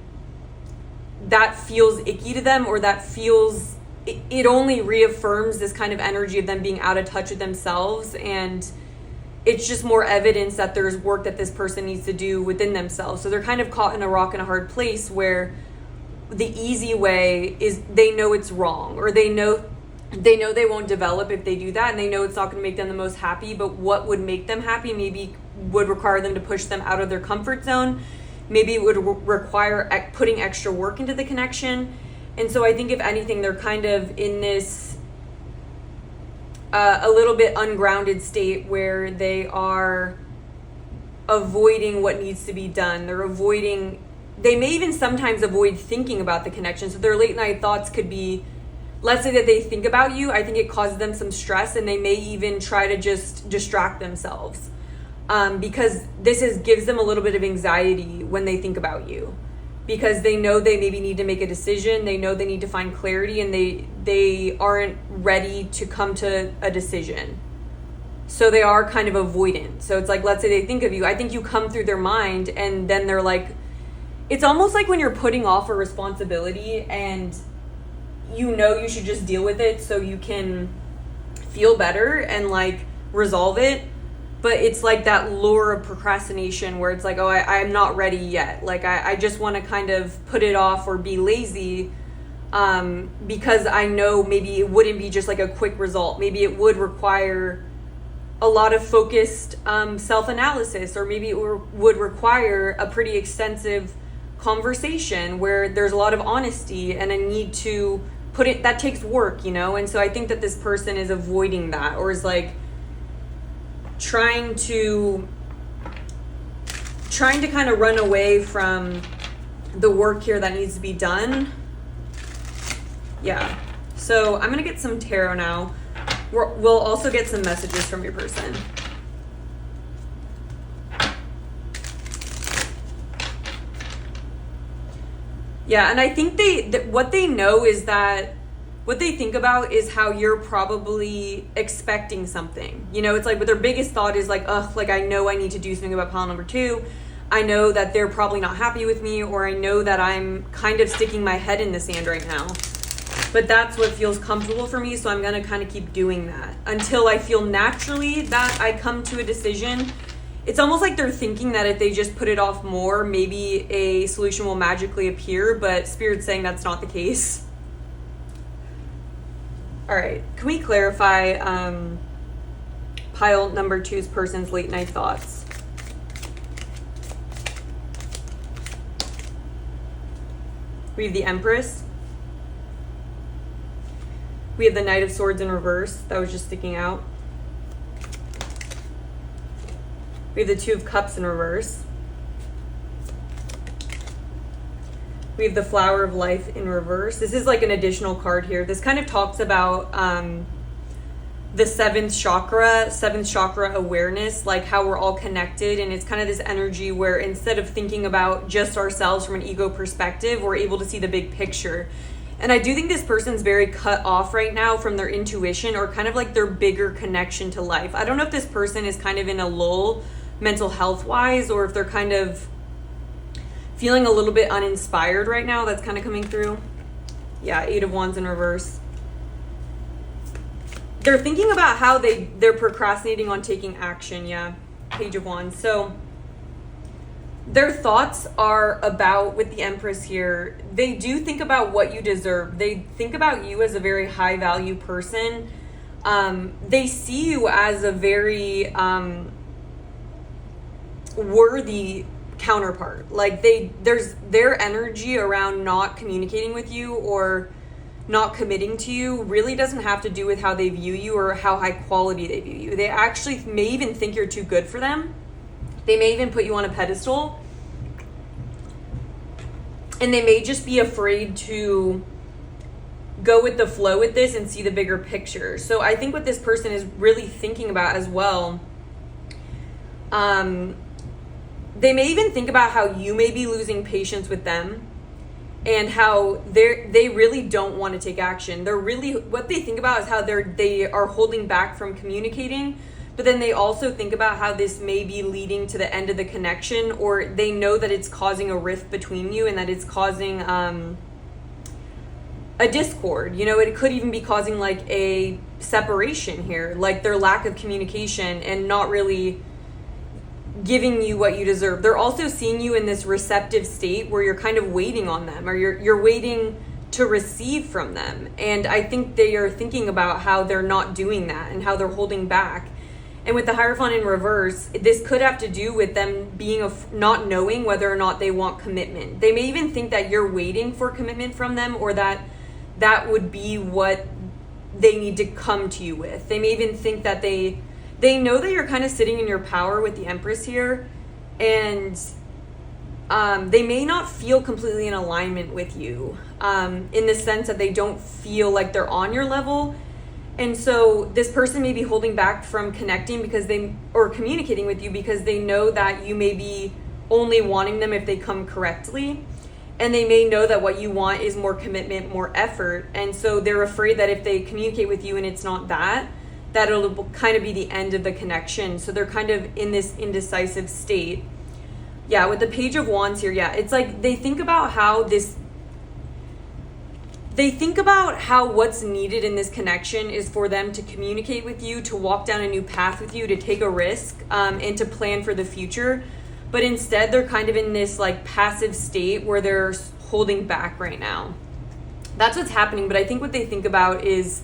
that feels icky to them, or that feels, it only reaffirms this kind of energy of them being out of touch with themselves, and it's just more evidence that there's work that this person needs to do within themselves. So they're kind of caught in a rock and a hard place where the easy way is they know it's wrong, or they know they won't develop if they do that, and they know it's not going to make them the most happy, but what would make them happy maybe would require them to push them out of their comfort zone. Maybe it would require putting extra work into the connection. And so I think if anything, they're kind of in this a little bit ungrounded state where they are avoiding what needs to be done. They may even sometimes avoid thinking about the connection. So their late night thoughts could be, let's say that they think about you. I think it causes them some stress, and they may even try to just distract themselves. Because this gives them a little bit of anxiety when they think about you, because they know they maybe need to make a decision. They know they need to find clarity, and they aren't ready to come to a decision. So they are kind of avoidant. So it's like, let's say they think of you. I think you come through their mind, and then they're like, it's almost like when you're putting off a responsibility and you know you should just deal with it so you can feel better and like resolve it. But it's like that lure of procrastination where it's like, oh, I'm not ready yet. Like, I just want to kind of put it off or be lazy because I know maybe it wouldn't be just like a quick result. Maybe it would require a lot of focused self-analysis, or maybe it would require a pretty extensive conversation where there's a lot of honesty and a need to put it, that takes work, you know? And so I think that this person is avoiding that, or is like, trying to kind of run away from the work here that needs to be done. Yeah. So I'm going to get some tarot now. We'll also get some messages from your person. Yeah, and I think what they know is that what they think about is how you're probably expecting something. You know, it's like, but their biggest thought is like, ugh, like I know I need to do something about pile number 2. I know that they're probably not happy with me, or I know that I'm kind of sticking my head in the sand right now. But that's what feels comfortable for me, so I'm going to kind of keep doing that until I feel naturally that I come to a decision. It's almost like they're thinking that if they just put it off more, maybe a solution will magically appear, but Spirit's saying that's not the case. All right, can we clarify pile number 2's person's late night thoughts? We have the Empress. We have the Knight of Swords in reverse. That was just sticking out. We have the Two of Cups in reverse. We have the Flower of Life in reverse. This is like an additional card here. This kind of talks about the seventh chakra awareness, like how we're all connected. And it's kind of this energy where instead of thinking about just ourselves from an ego perspective, we're able to see the big picture. And I do think this person's very cut off right now from their intuition, or kind of like their bigger connection to life. I don't know if this person is kind of in a lull mental health wise, or if they're kind of feeling a little bit uninspired right now. That's kind of coming through. Yeah, 8 of Wands in reverse. They're thinking about how they're procrastinating on taking action. Yeah, Page of Wands. So their thoughts are about, with the Empress here, they do think about what you deserve. They think about you as a very high value person. They see you as a very worthy counterpart. Like there's their energy around not communicating with you or not committing to you really doesn't have to do with how they view you or how high quality they view you. They actually may even think you're too good for them. They may even put you on a pedestal, and they may just be afraid to go with the flow with this and see the bigger picture. So I think what this person is really thinking about as well, they may even think about how you may be losing patience with them. and how they really don't want to take action. They're really, what they think about is how they are holding back from communicating, but then they also think about how this may be leading to the end of the connection, or they know that it's causing a rift between you and that it's causing a discord. You know, it could even be causing like a separation here, like their lack of communication and not really giving you what you deserve. They're also seeing you in this receptive state where you're kind of waiting on them, or you're waiting to receive from them. And I think they are thinking about how they're not doing that and how they're holding back. And with the Hierophant in reverse, this could have to do with them being not knowing whether or not they want commitment. They may even think that you're waiting for commitment from them, or that would be what they need to come to you with. They may even think that they know that you're kind of sitting in your power with the Empress here, and they may not feel completely in alignment with you, in the sense that they don't feel like they're on your level. And so this person may be holding back from connecting or communicating with you because they know that you may be only wanting them if they come correctly. And they may know that what you want is more commitment, more effort. And so they're afraid that if they communicate with you and it's not that it'll kind of be the end of the connection. So they're kind of in this indecisive state. Yeah, with the Page of Wands here, yeah, it's like they think about how what's needed in this connection is for them to communicate with you, to walk down a new path with you, to take a risk, and to plan for the future. But instead, they're kind of in this like passive state where they're holding back right now. That's what's happening. But I think what they think about is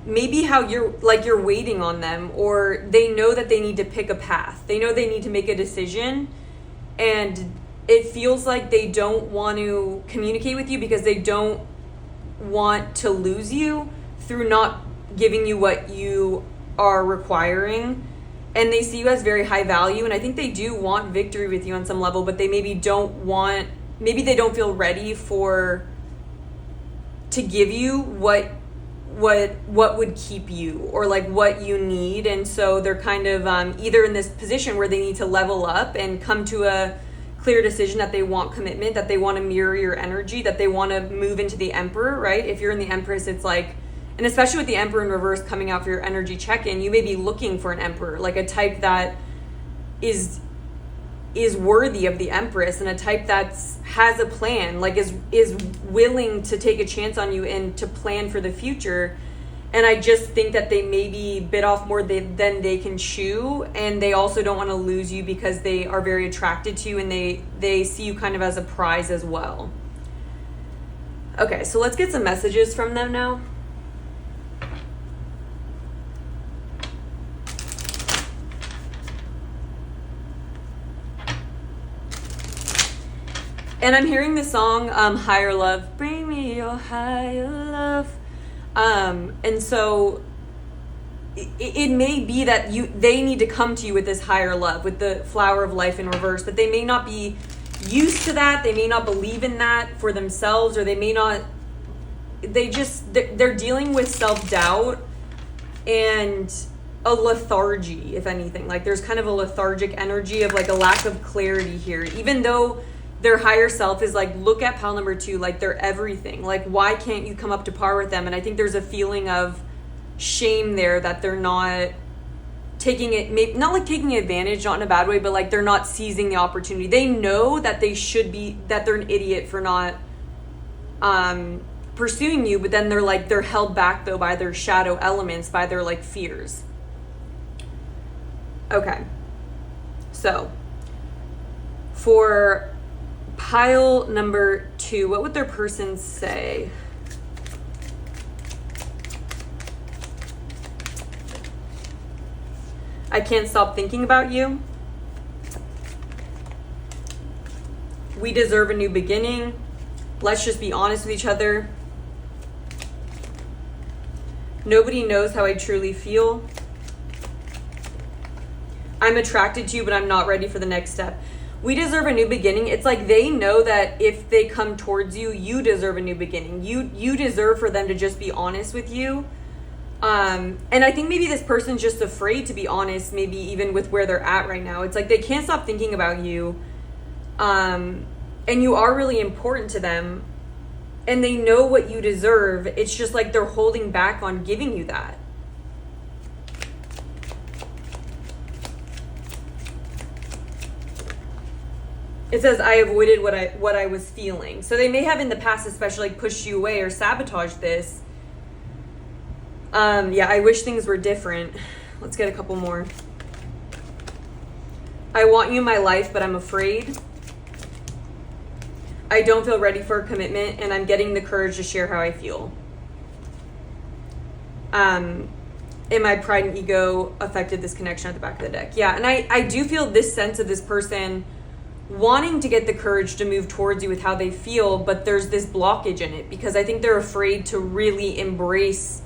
maybe how you're waiting on them, or they know that they need to pick a path. They know they need to make a decision, and it feels like they don't want to communicate with you because they don't want to lose you through not giving you what you are requiring. And they see you as very high value, and I think they do want victory with you on some level, but they maybe they don't feel ready to give you what would keep you, or like what you need. And so they're kind of either in this position where they need to level up and come to a clear decision that they want commitment, that they want to mirror your energy, that they want to move into the Emperor, right? If you're in the Empress, it's like, and especially with the Emperor in reverse coming out for your energy check-in, you may be looking for an Emperor, like a type that is worthy of the Empress, and a type that has a plan, like is willing to take a chance on you and to plan for the future. And I just think that they maybe bit off more than they can chew, and they also don't want to lose you because they are very attracted to you, and they see you kind of as a prize as well. Okay, so let's get some messages from them now. And I'm hearing the song, Higher Love, bring me your higher love. And so it may be that they need to come to you with this higher love, with the Flower of Life in reverse, but they may not be used to that. They may not believe in that for themselves, or they may not, they're dealing with self-doubt and a lethargy, if anything. Like there's kind of a lethargic energy of like a lack of clarity here, even though their higher self is like, look at pile number 2, like they're everything. Like, why can't you come up to par with them? And I think there's a feeling of shame there that they're not taking it, not like taking advantage, not in a bad way, but like they're not seizing the opportunity. They know that they should be, that they're an idiot for not pursuing you, but then they're held back though by their shadow elements, by their like fears. Okay. So for pile number 2, what would their person say? I can't stop thinking about you. We deserve a new beginning. Let's just be honest with each other. Nobody knows how I truly feel. I'm attracted to you, but I'm not ready for the next step. We deserve a new beginning. It's like they know that if they come towards you, you deserve a new beginning. You deserve for them to just be honest with you. And I think maybe this person's just afraid to be honest, maybe even with where they're at right now. It's like they can't stop thinking about you. and you are really important to them, and they know what you deserve. It's just like they're holding back on giving you that. It says, I avoided what I was feeling. So they may have in the past especially pushed you away or sabotaged this. Yeah, I wish things were different. Let's get a couple more. I want you in my life, but I'm afraid. I don't feel ready for a commitment, and I'm getting the courage to share how I feel. And my pride and ego affected this connection at the back of the deck. Yeah, and I do feel this sense of this person wanting to get the courage to move towards you with how they feel, but there's this blockage in it because I think they're afraid to really embrace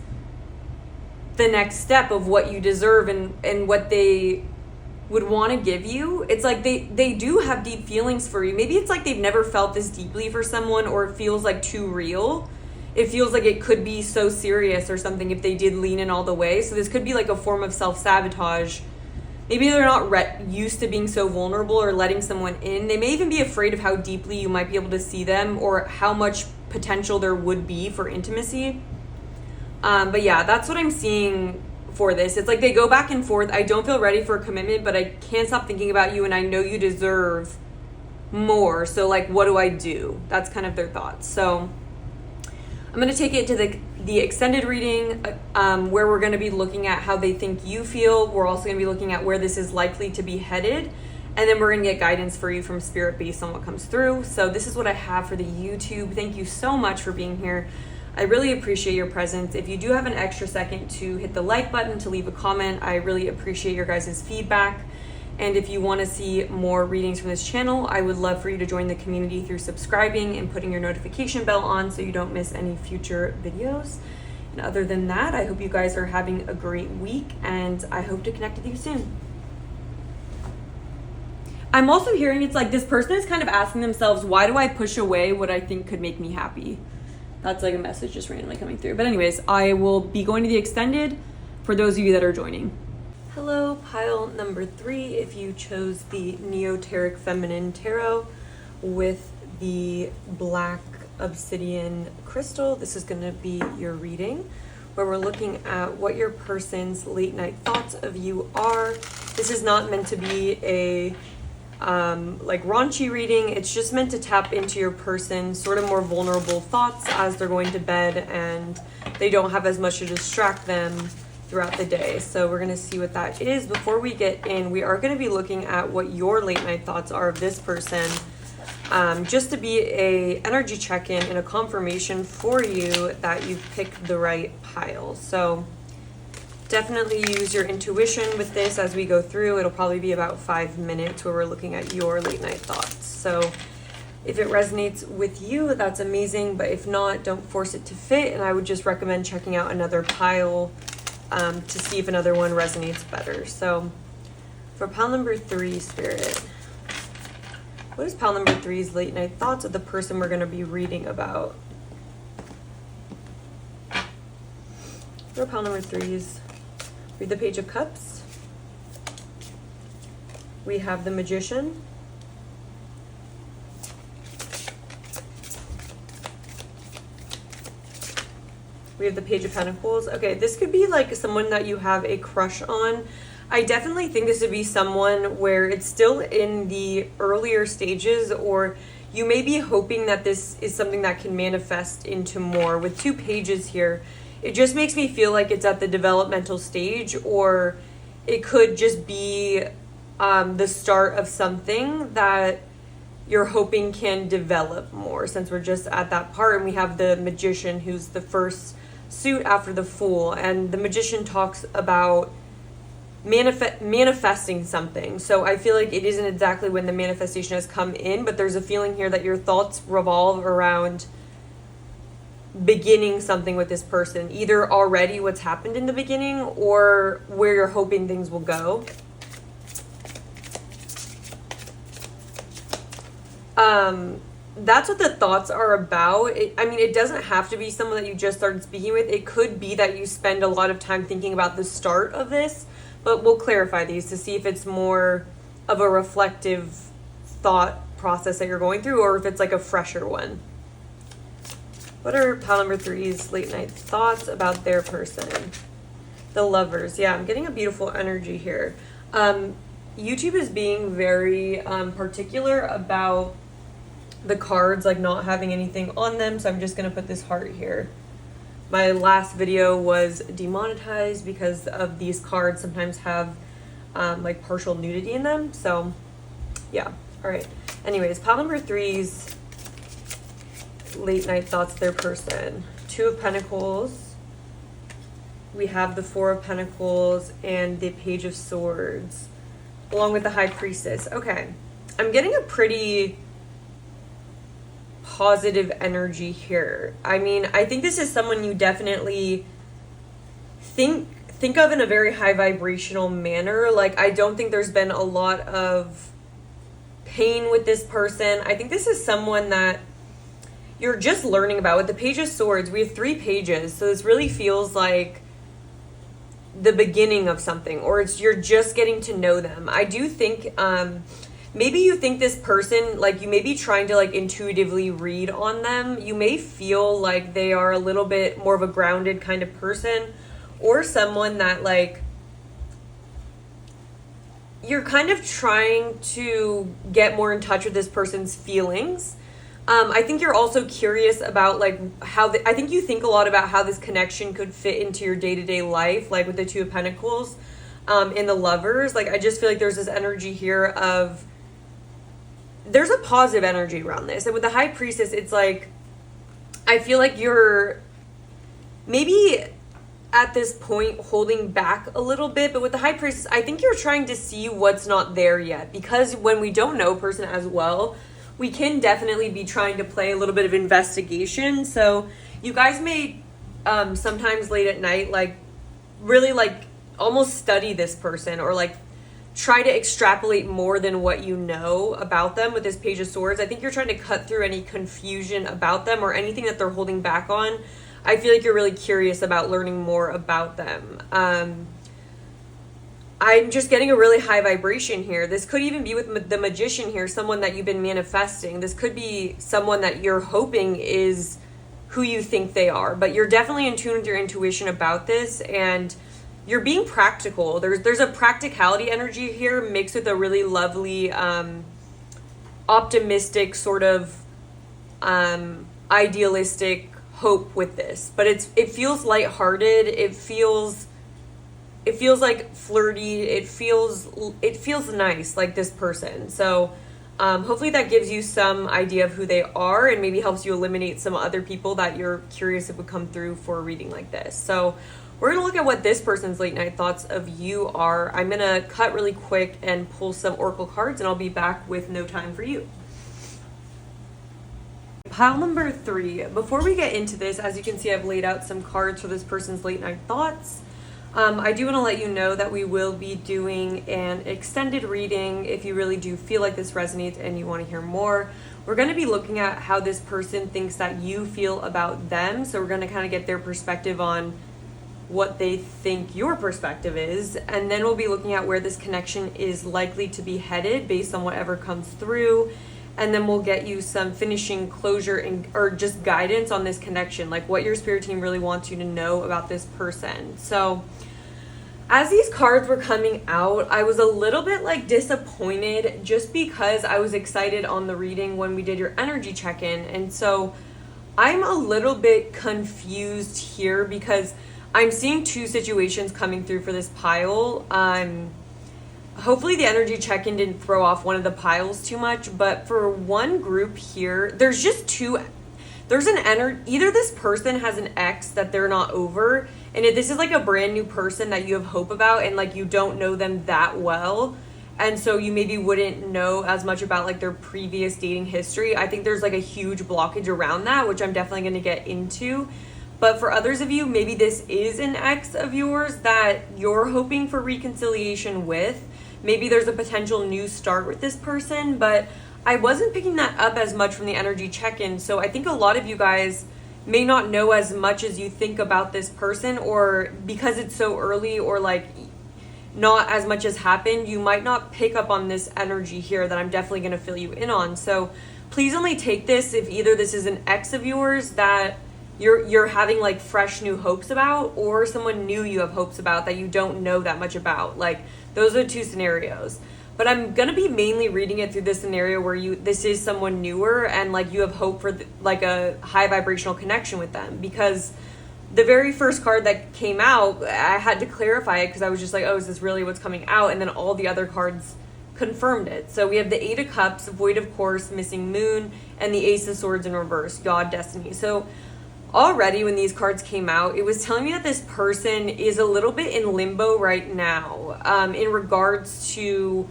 the next step of what you deserve and what they would want to give you. It's like they do have deep feelings for you. Maybe it's like they've never felt this deeply for someone, or it feels like too real. It feels like it could be so serious or something if they did lean in all the way. So this could be like a form of self-sabotage. Maybe they're not used to being so vulnerable or letting someone in. They may even be afraid of how deeply you might be able to see them or how much potential there would be for intimacy. But yeah, that's what I'm seeing for this. It's like they go back and forth. I don't feel ready for a commitment, but I can't stop thinking about you, and I know you deserve more. So like, what do I do? That's kind of their thoughts. So I'm going to take it to the extended reading where we're going to be looking at how they think you feel. We're also going to be looking at where this is likely to be headed. And then we're going to get guidance for you from Spirit based on what comes through. So this is what I have for the YouTube. Thank you so much for being here. I really appreciate your presence. If you do have an extra second to hit the like button, to leave a comment, I really appreciate your guys' feedback. And if you want to see more readings from this channel, I would love for you to join the community through subscribing and putting your notification bell on so you don't miss any future videos. And other than that, I hope you guys are having a great week, and I hope to connect with you soon. I'm also hearing it's like this person is kind of asking themselves, why do I push away what I think could make me happy? That's like a message just randomly coming through. But anyways, I will be going to the extended for those of you that are joining. Hello, pile number 3. If you chose the Neoteric Feminine Tarot with the black obsidian crystal, this is going to be your reading where we're looking at what your person's late night thoughts of you are. This is not meant to be a like raunchy reading. It's just meant to tap into your person's sort of more vulnerable thoughts as they're going to bed and they don't have as much to distract them throughout the day. So we're going to see what that is. Before we get in, we are going to be looking at what your late night thoughts are of this person, just to be a energy check-in and a confirmation for you that you've picked the right pile. So definitely use your intuition with this as we go through. It'll probably be about 5 minutes where we're looking at your late night thoughts. So if it resonates with you, that's amazing. But if not, don't force it to fit. And I would just recommend checking out another pile to see if another one resonates better. So for pile number 3, Spirit, what is pile number 3's late night thoughts of the person we're going to be reading about? For pile number 3's, read the Page of Cups. We have the Magician. We have the Page of Pentacles. Okay, this could be like someone that you have a crush on. I definitely think this would be someone where it's still in the earlier stages, or you may be hoping that this is something that can manifest into more. With 2 pages here, it just makes me feel like it's at the developmental stage, or it could just be the start of something that you're hoping can develop more, since we're just at that part. And we have the Magician, who's the first suit after the Fool, and the Magician talks about manifesting something. So I feel like it isn't exactly when the manifestation has come in, but there's a feeling here that your thoughts revolve around beginning something with this person, either already what's happened in the beginning or where you're hoping things will go. That's what the thoughts are about. It doesn't have to be someone that you just started speaking with. It could be that you spend a lot of time thinking about the start of this, but we'll clarify these to see if it's more of a reflective thought process that you're going through, or if it's like a fresher one. What are pile number 3's late night thoughts about their person? The Lovers. Yeah, I'm getting a beautiful energy here. YouTube is being very particular about the cards like not having anything on them, so I'm just gonna put this heart here. My last video was demonetized because of these cards sometimes have like partial nudity in them, so yeah. All right, anyways, pile number 3's late night thoughts of their person. 2 of Pentacles, we have the 4 of Pentacles and the Page of Swords along with the High Priestess. Okay, I'm getting a pretty positive energy here. I mean, I think this is someone you definitely think of in a very high vibrational manner. Like, I don't think there's been a lot of pain with this person. I think this is someone that you're just learning about. With the Page of Swords, we have 3 pages, so this really feels like the beginning of something, or you're just getting to know them. I do think maybe you think this person, like, you may be trying to like intuitively read on them. You may feel like they are a little bit more of a grounded kind of person, or someone that like you're kind of trying to get more in touch with this person's feelings. I think you're also curious about like how I think you think a lot about how this connection could fit into your day-to-day life, like with the 2 of Pentacles in the Lovers. Like, I just feel like there's this energy here of there's a positive energy around this. And with the High Priestess, it's like I feel like you're maybe at this point holding back a little bit, but with the High Priestess, I think you're trying to see what's not there yet, because when we don't know a person as well, we can definitely be trying to play a little bit of investigation. So you guys may sometimes late at night like really like almost study this person, or like try to extrapolate more than what you know about them with this Page of Swords. I think you're trying to cut through any confusion about them or anything that they're holding back on. I feel like you're really curious about learning more about them. I'm just getting a really high vibration here. This could even be with the Magician here, someone that you've been manifesting. This could be someone that you're hoping is who you think they are, but you're definitely in tune with your intuition about this, and you're being practical. There's a practicality energy here mixed with a really lovely, optimistic sort of idealistic hope with this. But it feels lighthearted. It feels like flirty. It feels nice, like this person. So hopefully that gives you some idea of who they are, and maybe helps you eliminate some other people that you're curious if would come through for a reading like this. So we're going to look at what this person's late night thoughts of you are. I'm going to cut really quick and pull some oracle cards, and I'll be back with no time for you. Pile number 3. Before we get into this, as you can see, I've laid out some cards for this person's late night thoughts. I do want to let you know that we will be doing an extended reading if you really do feel like this resonates and you want to hear more. We're going to be looking at how this person thinks that you feel about them. So we're going to kind of get their perspective on what they think your perspective is. And then we'll be looking at where this connection is likely to be headed based on whatever comes through. And then we'll get you some finishing closure or just guidance on this connection, like what your spirit team really wants you to know about this person. So as these cards were coming out, I was a little bit like disappointed, just because I was excited on the reading when we did your energy check-in. And so I'm a little bit confused here because I'm seeing 2 situations coming through for this pile. Hopefully the energy check-in didn't throw off one of the piles too much, but for one group here, there's just 2. There's an either this person has an ex that they're not over, and if this is like a brand new person that you have hope about, and like you don't know them that well, and so you maybe wouldn't know as much about like their previous dating history. I think there's like a huge blockage around that, which I'm definitely going to get into. But for others of you, maybe this is an ex of yours that you're hoping for reconciliation with. Maybe there's a potential new start with this person, but I wasn't picking that up as much from the energy check-in. So I think a lot of you guys may not know as much as you think about this person, or because it's so early, or like not as much has happened, you might not pick up on this energy here that I'm definitely going to fill you in on. So please only take this if either this is an ex of yours that you're having like fresh new hopes about, or someone new you have hopes about that you don't know that much about. Like, those are two scenarios. But I'm going to be mainly reading it through this scenario where this is someone newer and like you have hope for like a high vibrational connection with them, because the very first card that came out, I had to clarify it because I was just like, oh, is this really what's coming out? And then all the other cards confirmed it. So we have the Eight of Cups, Void of Course, Missing Moon, and the Ace of Swords in reverse, God, Destiny. So already when these cards came out, it was telling me that this person is a little bit in limbo right now, in regards to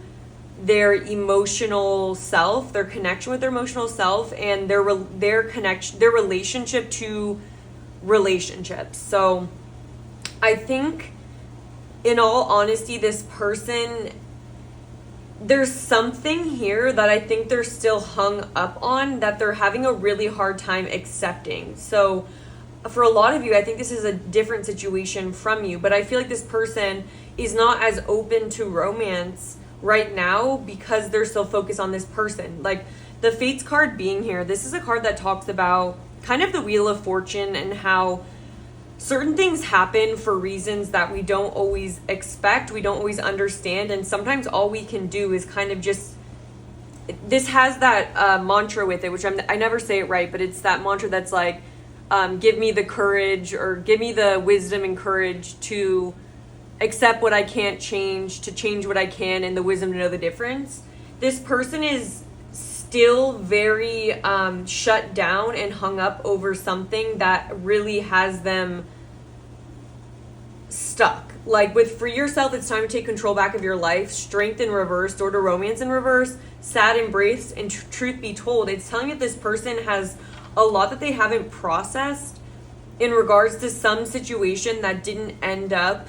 their emotional self, their connection with their emotional self, and their connection, their relationship to relationships. So I think, in all honesty, this person, there's something here that I think they're still hung up on, that they're having a really hard time accepting. So for a lot of you, I think this is a different situation from you, but I feel like this person is not as open to romance right now because they're still focused on this person. Like, the Fates card being here, this is a card that talks about kind of the Wheel of Fortune and how certain things happen for reasons that we don't always expect, we don't always understand, and sometimes all we can do is kind of just, this has that mantra with it, which I never say it right, but it's that mantra that's like, give me the courage, or give me the wisdom and courage to accept what I can't change, to change what I can, and the wisdom to know the difference. This person is still very shut down and hung up over something that really has them stuck. Like, with Free Yourself, it's time to take control back of your life, Strength in reverse, Door to Romance in reverse, Sad Embrace, and Truth Be Told, it's telling me that this person has a lot that they haven't processed in regards to some situation that didn't end up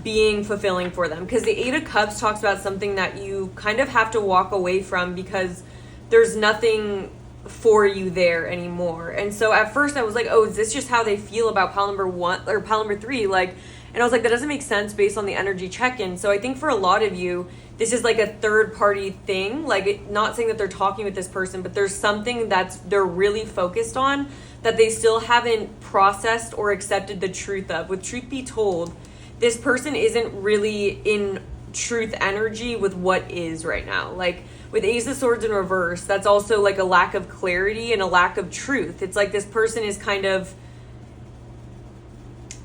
being fulfilling for them. Because the Eight of Cups talks about something that you kind of have to walk away from because there's nothing for you there anymore. And so at first I was like, oh, is this just how they feel about pile number 1 or pile number 3? Like, and I was like, that doesn't make sense based on the energy check-in. So I think for a lot of you, this is like a third party thing. Like, not saying that they're talking with this person, but there's something they're really focused on that they still haven't processed or accepted the truth of. With Truth Be Told, this person isn't really in truth energy with what is right now. Like, with Ace of Swords in reverse, that's also like a lack of clarity and a lack of truth. It's like this person is kind of,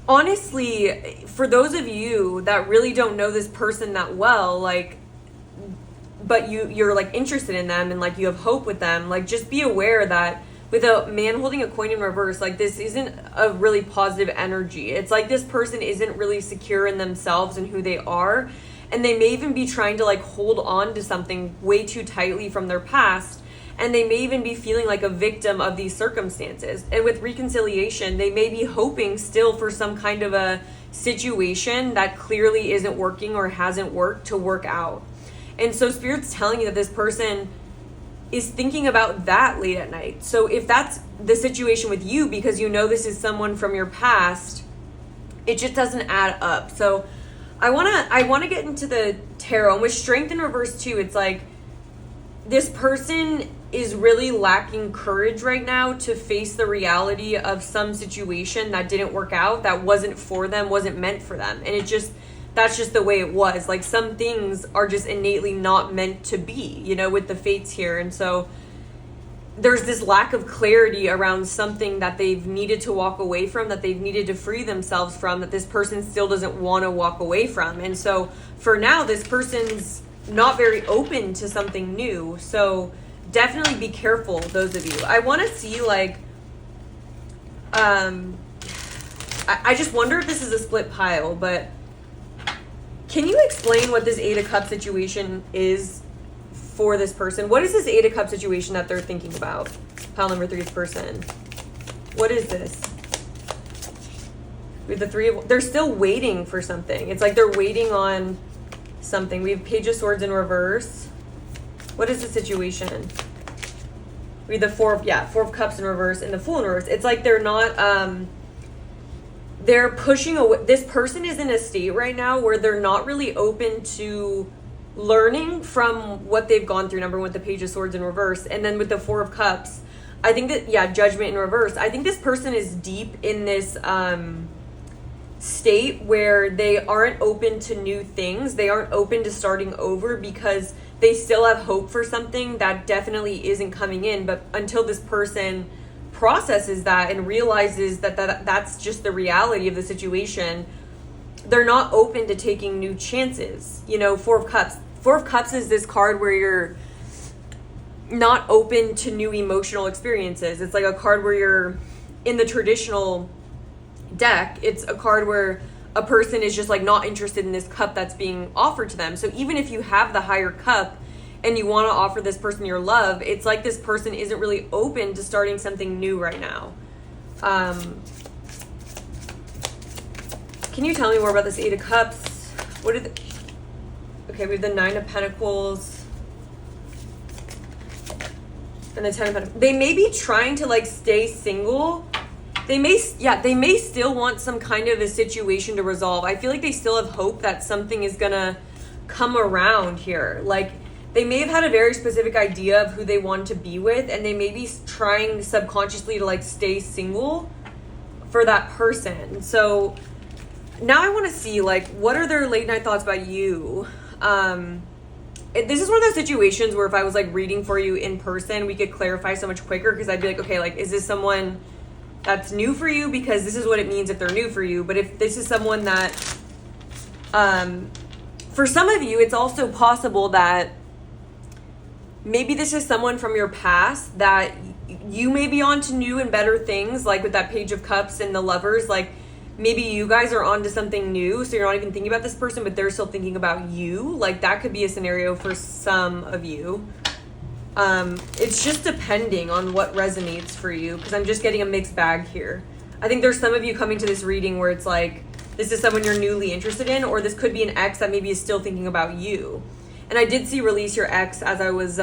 honestly, for those of you that really don't know this person that well, like, but you're like interested in them and like you have hope with them, like, just be aware that with a man holding a coin in reverse, like, this isn't a really positive energy. It's like this person isn't really secure in themselves and who they are. And they may even be trying to like hold on to something way too tightly from their past. And they may even be feeling like a victim of these circumstances. And with reconciliation, they may be hoping still for some kind of a situation that clearly isn't working or hasn't worked to work out. And so Spirit's telling you that this person is thinking about that late at night. So if that's the situation with you, because you know this is someone from your past, it just doesn't add up. So I wanna get into the tarot. And with Strength in reverse too, it's like this person is really lacking courage right now to face the reality of some situation that didn't work out, that wasn't for them, wasn't meant for them. And that's just the way it was. Like, some things are just innately not meant to be, you know, with the fates here. And so there's this lack of clarity around something that they've needed to walk away from, that they've needed to free themselves from, that this person still doesn't want to walk away from. And so for now, this person's not very open to something new. So definitely be careful, those of you. I want to see, like, I just wonder if this is a split pile, but can you explain what this Eight of Cups situation is for this person? What is this Eight of Cups situation that they're thinking about? Pile number 3's person. What is this? We have the Three of... They're still waiting for something. It's like they're waiting on something. We have Page of Swords in reverse. What is the situation? We have the Four of Cups in reverse and the Fool in reverse. It's like they're not... they're pushing away. This person is in a state right now where they're not really open to learning from what they've gone through. Number one, with the Page of Swords in reverse, and then with the Four of Cups, I think that, yeah, Judgment in reverse. I think this person is deep in this state where they aren't open to new things. They aren't open to starting over because they still have hope for something that definitely isn't coming in. But until this person processes that and realizes that's just the reality of the situation, they're not open to taking new chances. You know, Four of Cups. Four of Cups is this card where you're not open to new emotional experiences. It's like a card where you're in the traditional deck. It's a card where a person is just like not interested in this cup that's being offered to them. So even if you have the higher cup and you want to offer this person your love, it's like this person isn't really open to starting something new right now. Can you tell me more about this Eight of Cups? What are the... Okay, we have the Nine of Pentacles and the Ten of Pentacles. They may be trying to like stay single. They may still want some kind of a situation to resolve. I feel like they still have hope that something is gonna come around here. Like, they may have had a very specific idea of who they want to be with, and they may be trying subconsciously to like stay single for that person. So now I want to see, like, what are their late night thoughts about you? This is one of those situations where if I was like reading for you in person, we could clarify so much quicker, because I'd be like, okay, like, is this someone that's new for you? Because this is what it means if they're new for you. But if this is someone that, for some of you, it's also possible that maybe this is someone from your past that you may be on to new and better things, like with that Page of Cups and the Lovers. Like, maybe you guys are on to something new, so you're not even thinking about this person, but they're still thinking about you. Like, that could be a scenario for some of you. It's just depending on what resonates for you, because I'm just getting a mixed bag here. I think there's some of you coming to this reading where it's like, this is someone you're newly interested in, or this could be an ex that maybe is still thinking about you. And I did see release your ex as I was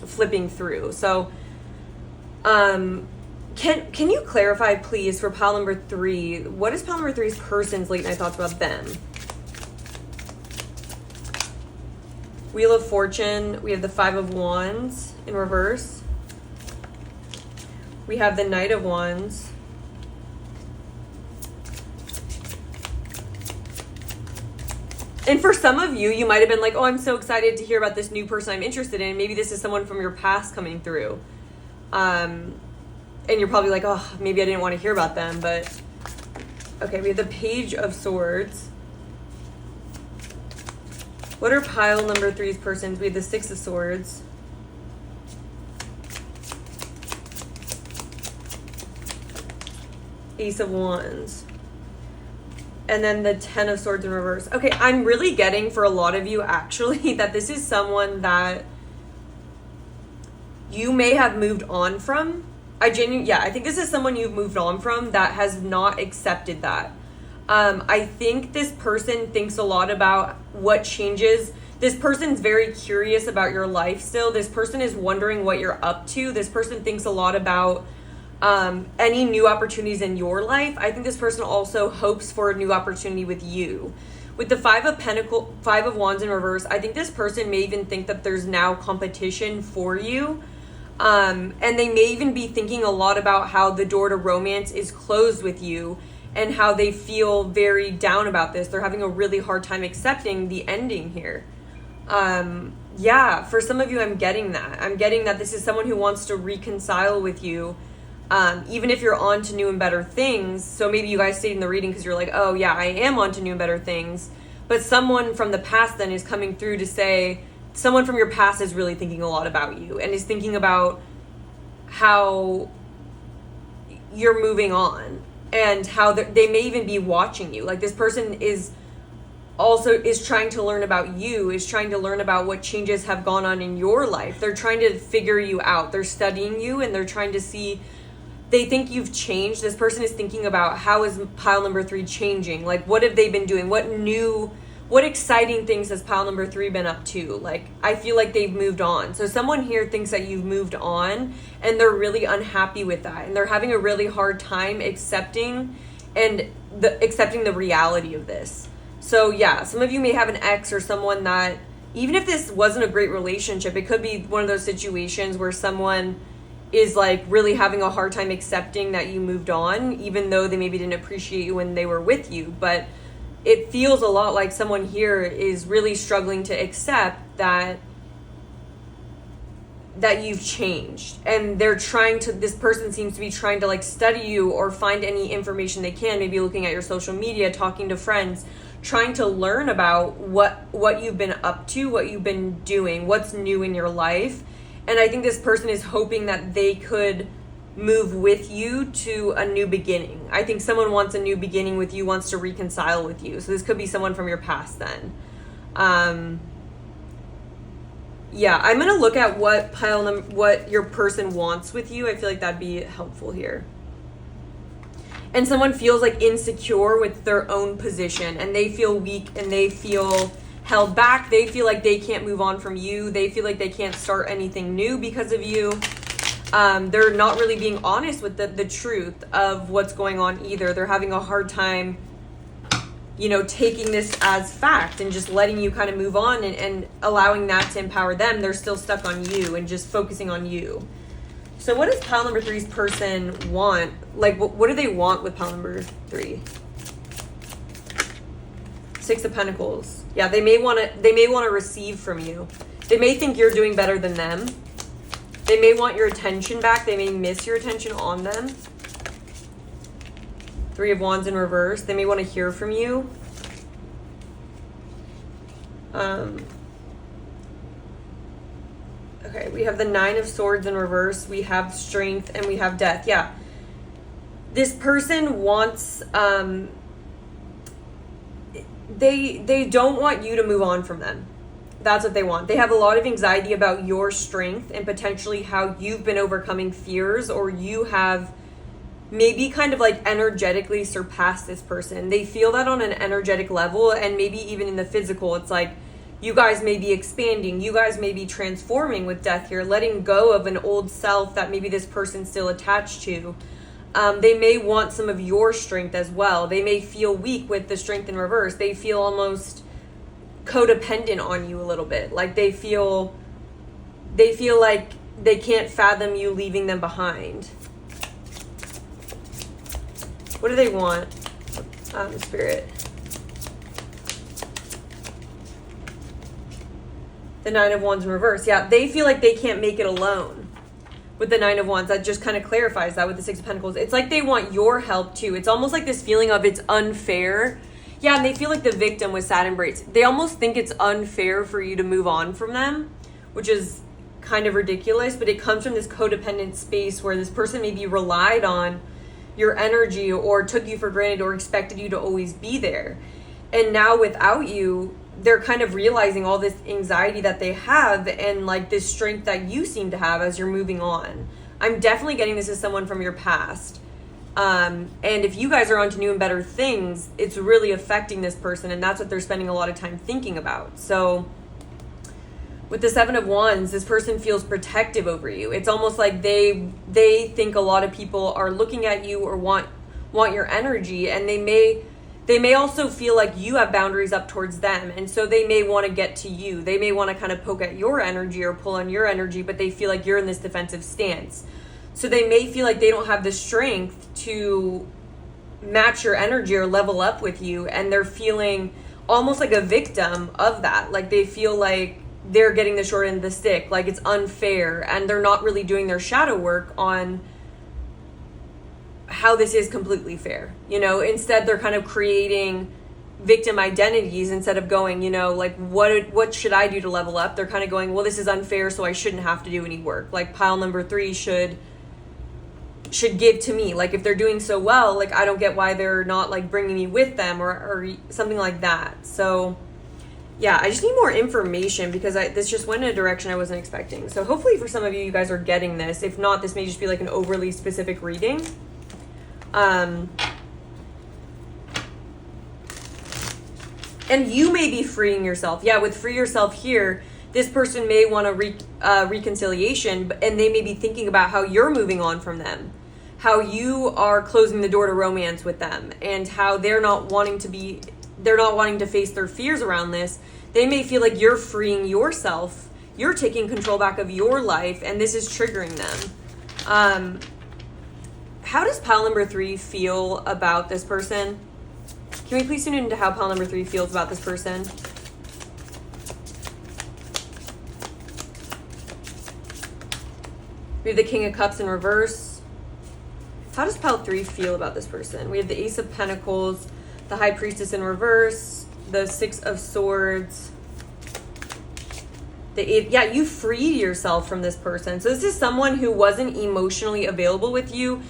flipping through. So can you clarify, please, for pile number 3, what is pile number 3's person's late night thoughts about them? Wheel of Fortune. We have the Five of Wands in reverse. We have the Knight of Wands. And for some of you, you might have been like, oh, I'm so excited to hear about this new person I'm interested in. Maybe this is someone from your past coming through. And you're probably like, oh, maybe I didn't want to hear about them. But, okay, we have the Page of Swords. What are pile number 3's persons? We have the Six of Swords. Ace of Wands. And then the Ten of Swords in reverse. Okay, I'm really getting for a lot of you, actually, that this is someone that you may have moved on from. I think this is someone you've moved on from that has not accepted that. I think this person thinks a lot about what changes. This person's very curious about your life still. This person is wondering what you're up to. This person thinks a lot about any new opportunities in your life. I think this person also hopes for a new opportunity with you. With the Five of Wands in reverse, I think this person may even think that there's now competition for you. And they may even be thinking a lot about how the door to romance is closed with you and how they feel very down about this. They're having a really hard time accepting the ending here. For some of you, I'm getting that. I'm getting that this is someone who wants to reconcile with you, even if you're on to new and better things. So maybe you guys stayed in the reading because you're like, oh yeah, I am on to new and better things. But someone from the past then is coming through to say, someone from your past is really thinking a lot about you and is thinking about how you're moving on and how they may even be watching you. Like, this person is trying to learn about you, is trying to learn about what changes have gone on in your life. They're trying to figure you out. They're studying you and they're trying to see, they think you've changed. This person is thinking about, how is pile number 3 changing? Like, what have they been doing? What exciting things has pile number 3 been up to? Like, I feel like they've moved on. So someone here thinks that you've moved on and they're really unhappy with that. And they're having a really hard time accepting and accepting the reality of this. So yeah, some of you may have an ex or someone that, even if this wasn't a great relationship, it could be one of those situations where someone is like really having a hard time accepting that you moved on, even though they maybe didn't appreciate you when they were with you. But it feels a lot like someone here is really struggling to accept that you've changed, and this person seems to be trying to like study you or find any information they can, maybe looking at your social media, talking to friends, trying to learn about what you've been up to, what you've been doing, what's new in your life. And I think this person is hoping that they could move with you to a new beginning. I think someone wants a new beginning with you, wants to reconcile with you. So this could be someone from your past then. Yeah, I'm going to look at what your person wants with you. I feel like that'd be helpful here. And someone feels like insecure with their own position, and they feel weak and they feel held back. They feel like they can't move on from you. They feel like they can't start anything new because of you. They're not really being honest with the truth of what's going on either. They're having a hard time, taking this as fact and just letting you kind of move on and allowing that to empower them. They're still stuck on you and just focusing on you. So what does pile number 3's person want? Like, what do they want with pile number 3? 6 of Pentacles. Yeah, they may want to receive from you. They may think you're doing better than them. They may want your attention back. They may miss your attention on them. 3 of Wands in reverse. They may want to hear from you. Okay, we have the 9 of Swords in reverse. We have Strength and we have Death. Yeah. This person wants, they don't want you to move on from them. That's what they want. They have a lot of anxiety about your strength and potentially how you've been overcoming fears, or you have maybe kind of like energetically surpassed this person. They feel that on an energetic level, and maybe even in the physical. It's like you guys may be expanding. You guys may be transforming with Death here, letting go of an old self that maybe this person's still attached to. They may want some of your strength as well. They may feel weak with the Strength in reverse. They feel almost codependent on you a little bit. Like they feel like they can't fathom you leaving them behind. What do they want, Spirit? The 9 of Wands in reverse. Yeah, they feel like they can't make it alone. With the 9 of Wands, that just kind of clarifies that with the 6 of Pentacles. It's like they want your help too. It's almost like this feeling of it's unfair. Yeah, and they feel like the victim with Saturn braids. They almost think it's unfair for you to move on from them, which is kind of ridiculous, but it comes from this codependent space where this person maybe relied on your energy or took you for granted or expected you to always be there. And now without you, they're kind of realizing all this anxiety that they have and like this strength that you seem to have as you're moving on. I'm definitely getting this as someone from your past. And if you guys are on to new and better things, it's really affecting this person, and that's what they're spending a lot of time thinking about. So with the 7 of Wands, this person feels protective over you. It's almost like they think a lot of people are looking at you or want your energy, and they may also feel like you have boundaries up towards them, and so they may want to get to you. They may want to kind of poke at your energy or pull on your energy, but they feel like you're in this defensive stance. So they may feel like they don't have the strength to match your energy or level up with you, and they're feeling almost like a victim of that. Like they feel like they're getting the short end of the stick, like it's unfair, and they're not really doing their shadow work on how this is completely fair. Instead they're kind of creating victim identities instead of going, like what should I do to level up? They're kind of going, well, this is unfair, so I shouldn't have to do any work. Like pile number 3 should give to me. Like if they're doing so well, like I don't get why they're not like bringing me with them or something like that. So yeah, I just need more information because this just went in a direction I wasn't expecting. So hopefully for some of you guys are getting this. If not, this may just be like an overly specific reading. And you may be freeing yourself. Yeah, with free yourself here, this person may want a reconciliation, and they may be thinking about how you're moving on from them. how you are closing the door to romance with them, and how they're not wanting to face their fears around this. They may feel like you're freeing yourself, you're taking control back of your life, and this is triggering them. How does pile number 3 feel about this person? Can we please tune into how pile number 3 feels about this person? We have the King of Cups in reverse. How does pile 3 feel about this person? We have the Ace of Pentacles, the High Priestess in reverse, the Six of Swords, the Eight. Yeah, you freed yourself from this person. So this is someone who wasn't emotionally available with you.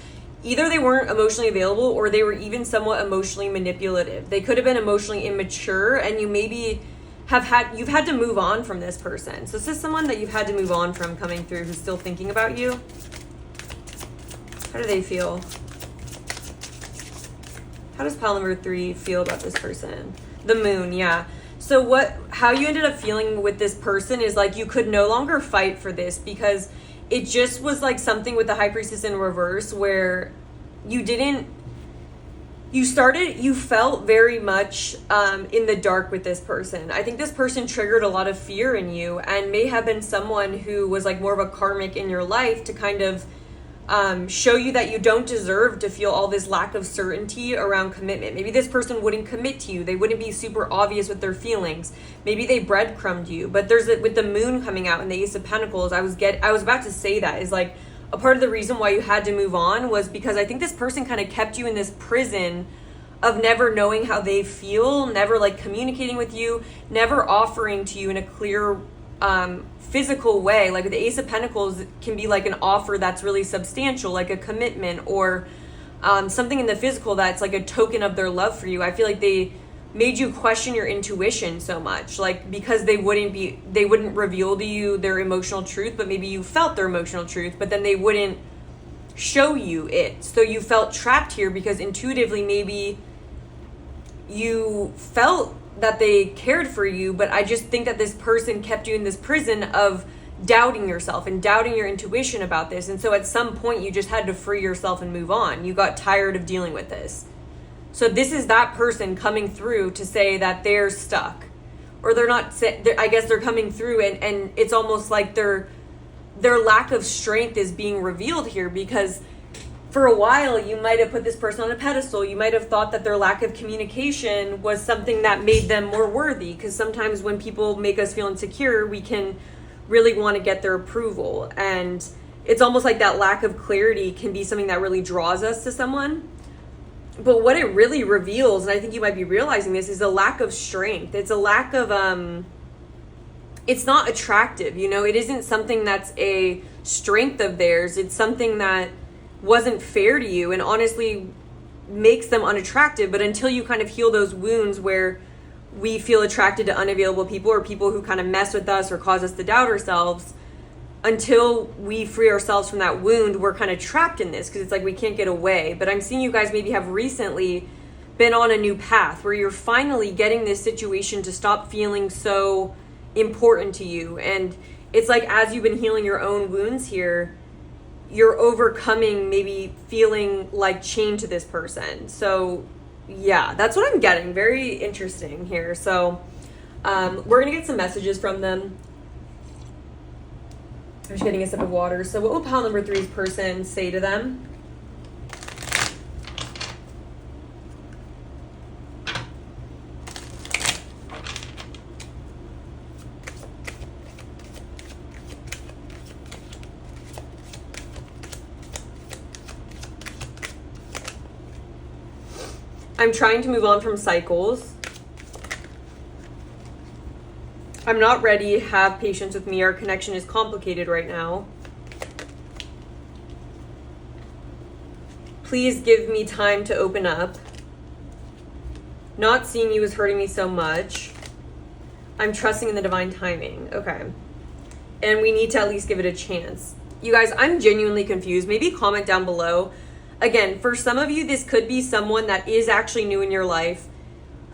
Either they weren't emotionally available, or they were even somewhat emotionally manipulative. They could have been emotionally immature, and you've had to move on from this person. So this is someone that you've had to move on from coming through, who's still thinking about you. How do they feel? How does pile number 3 feel about this person? The Moon, yeah. So how you ended up feeling with this person is like you could no longer fight for this, because it just was like something with the High Priestess in reverse where you felt very much in the dark with this person. I think this person triggered a lot of fear in you, and may have been someone who was like more of a karmic in your life to kind of show you that you don't deserve to feel all this lack of certainty around commitment. Maybe this person wouldn't commit to you. They wouldn't be super obvious with their feelings. Maybe they breadcrumbed you. But with the Moon coming out and the Ace of Pentacles, I was about to say that is like a part of the reason why you had to move on was because I think this person kind of kept you in this prison of never knowing how they feel, never like communicating with you, never offering to you in a clear physical way. Like the Ace of Pentacles can be like an offer that's really substantial, like a commitment, or something in the physical that's like a token of their love for you. I feel like they made you question your intuition so much, like because they wouldn't reveal to you their emotional truth, but maybe you felt their emotional truth, but then they wouldn't show you it. So you felt trapped here because intuitively maybe you felt that they cared for you, but I just think that this person kept you in this prison of doubting yourself and doubting your intuition about this. And so at some point you just had to free yourself and move on. You got tired of dealing with this. So this is that person coming through to say that they're stuck, or they're not. I guess they're coming through, and it's almost like their lack of strength is being revealed here, because for a while you might have put this person on a pedestal. You might have thought that their lack of communication was something that made them more worthy, because sometimes when people make us feel insecure, we can really want to get their approval, and it's almost like that lack of clarity can be something that really draws us to someone. But what it really reveals, and I think you might be realizing this, is a lack of strength. It's a lack of it's not attractive, it isn't something that's a strength of theirs. It's something that wasn't fair to you and honestly makes them unattractive. But until you kind of heal those wounds where we feel attracted to unavailable people, or people who kind of mess with us or cause us to doubt ourselves, until we free ourselves from that wound, we're kind of trapped in this, because it's like we can't get away. But I'm seeing you guys maybe have recently been on a new path where you're finally getting this situation to stop feeling so important to you. And it's like as you've been healing your own wounds here, you're overcoming maybe feeling like chained to this person. So yeah, that's what I'm getting. Very interesting here. So we're gonna get some messages from them. I'm just getting a sip of water. So what will pile number 3's person say to them? I'm trying to move on from cycles. I'm not ready. Have patience with me. Our connection is complicated right now. Please give me time to open up. Not seeing you is hurting me so much. I'm trusting in the divine timing. Okay. And we need to at least give it a chance. You guys, I'm genuinely confused. Maybe comment down below. Again, for some of you, this could be someone that is actually new in your life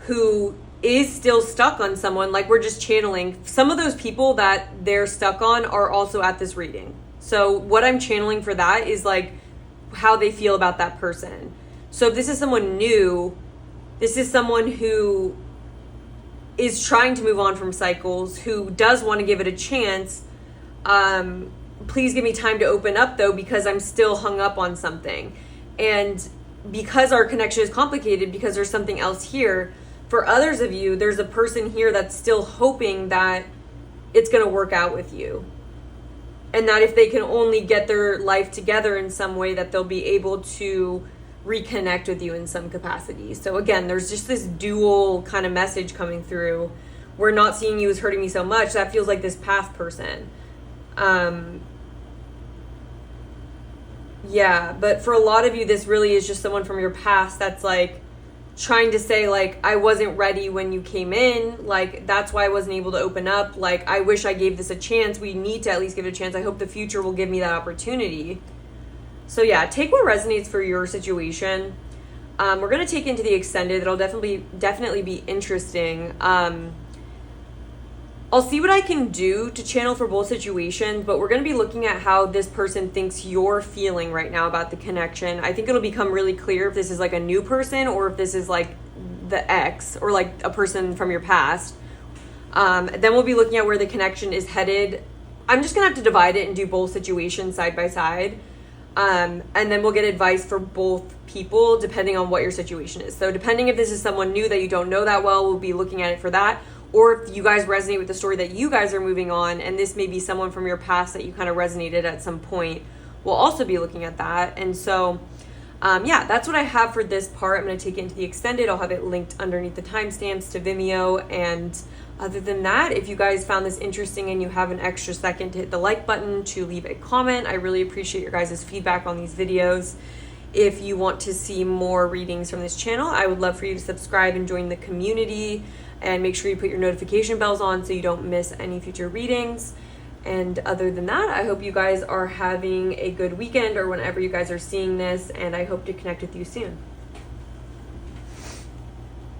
who is still stuck on someone, like we're just channeling. Some of those people that they're stuck on are also at this reading. So what I'm channeling for that is like how they feel about that person. So if this is someone new, this is someone who is trying to move on from cycles, who does want to give it a chance. Please give me time to open up though, because I'm still hung up on something. And because our connection is complicated, because there's something else here, for others of you, there's a person here that's still hoping that it's going to work out with you. And that if they can only get their life together in some way, that they'll be able to reconnect with you in some capacity. So again, there's just this dual kind of message coming through. We're not seeing you as hurting me so much. That feels like this past person. Yeah, but for a lot of you, this really is just someone from your past that's like trying to say like, I wasn't ready when you came in. Like, that's why I wasn't able to open up. Like, I wish I gave this a chance. We need to at least give it a chance. I hope the future will give me that opportunity. So yeah, take what resonates for your situation. We're going to take into the extended. It'll definitely be interesting. I'll see what I can do to channel for both situations, but we're going to be looking at how this person thinks you're feeling right now about the connection. I think it'll become really clear if this is like a new person or if this is like the ex or like a person from your past. Then we'll be looking at where the connection is headed. I'm just going to have to divide it and do both situations side by side. And then we'll get advice for both people depending on what your situation is. So depending if this is someone new that you don't know that well, we'll be looking at it for that. Or if you guys resonate with the story that you guys are moving on, and this may be someone from your past that you kind of resonated at some point, we'll also be looking at that. And so, yeah, that's what I have for this part. I'm going to take it into the extended. I'll have it linked underneath the timestamps to Vimeo. And other than that, if you guys found this interesting and you have an extra second to hit the like button, to leave a comment, I really appreciate your guys' feedback on these videos. If you want to see more readings from this channel, I would love for you to subscribe and join the community. And make sure you put your notification bells on so you don't miss any future readings. And other than that, I hope you guys are having a good weekend or whenever you guys are seeing this. And I hope to connect with you soon.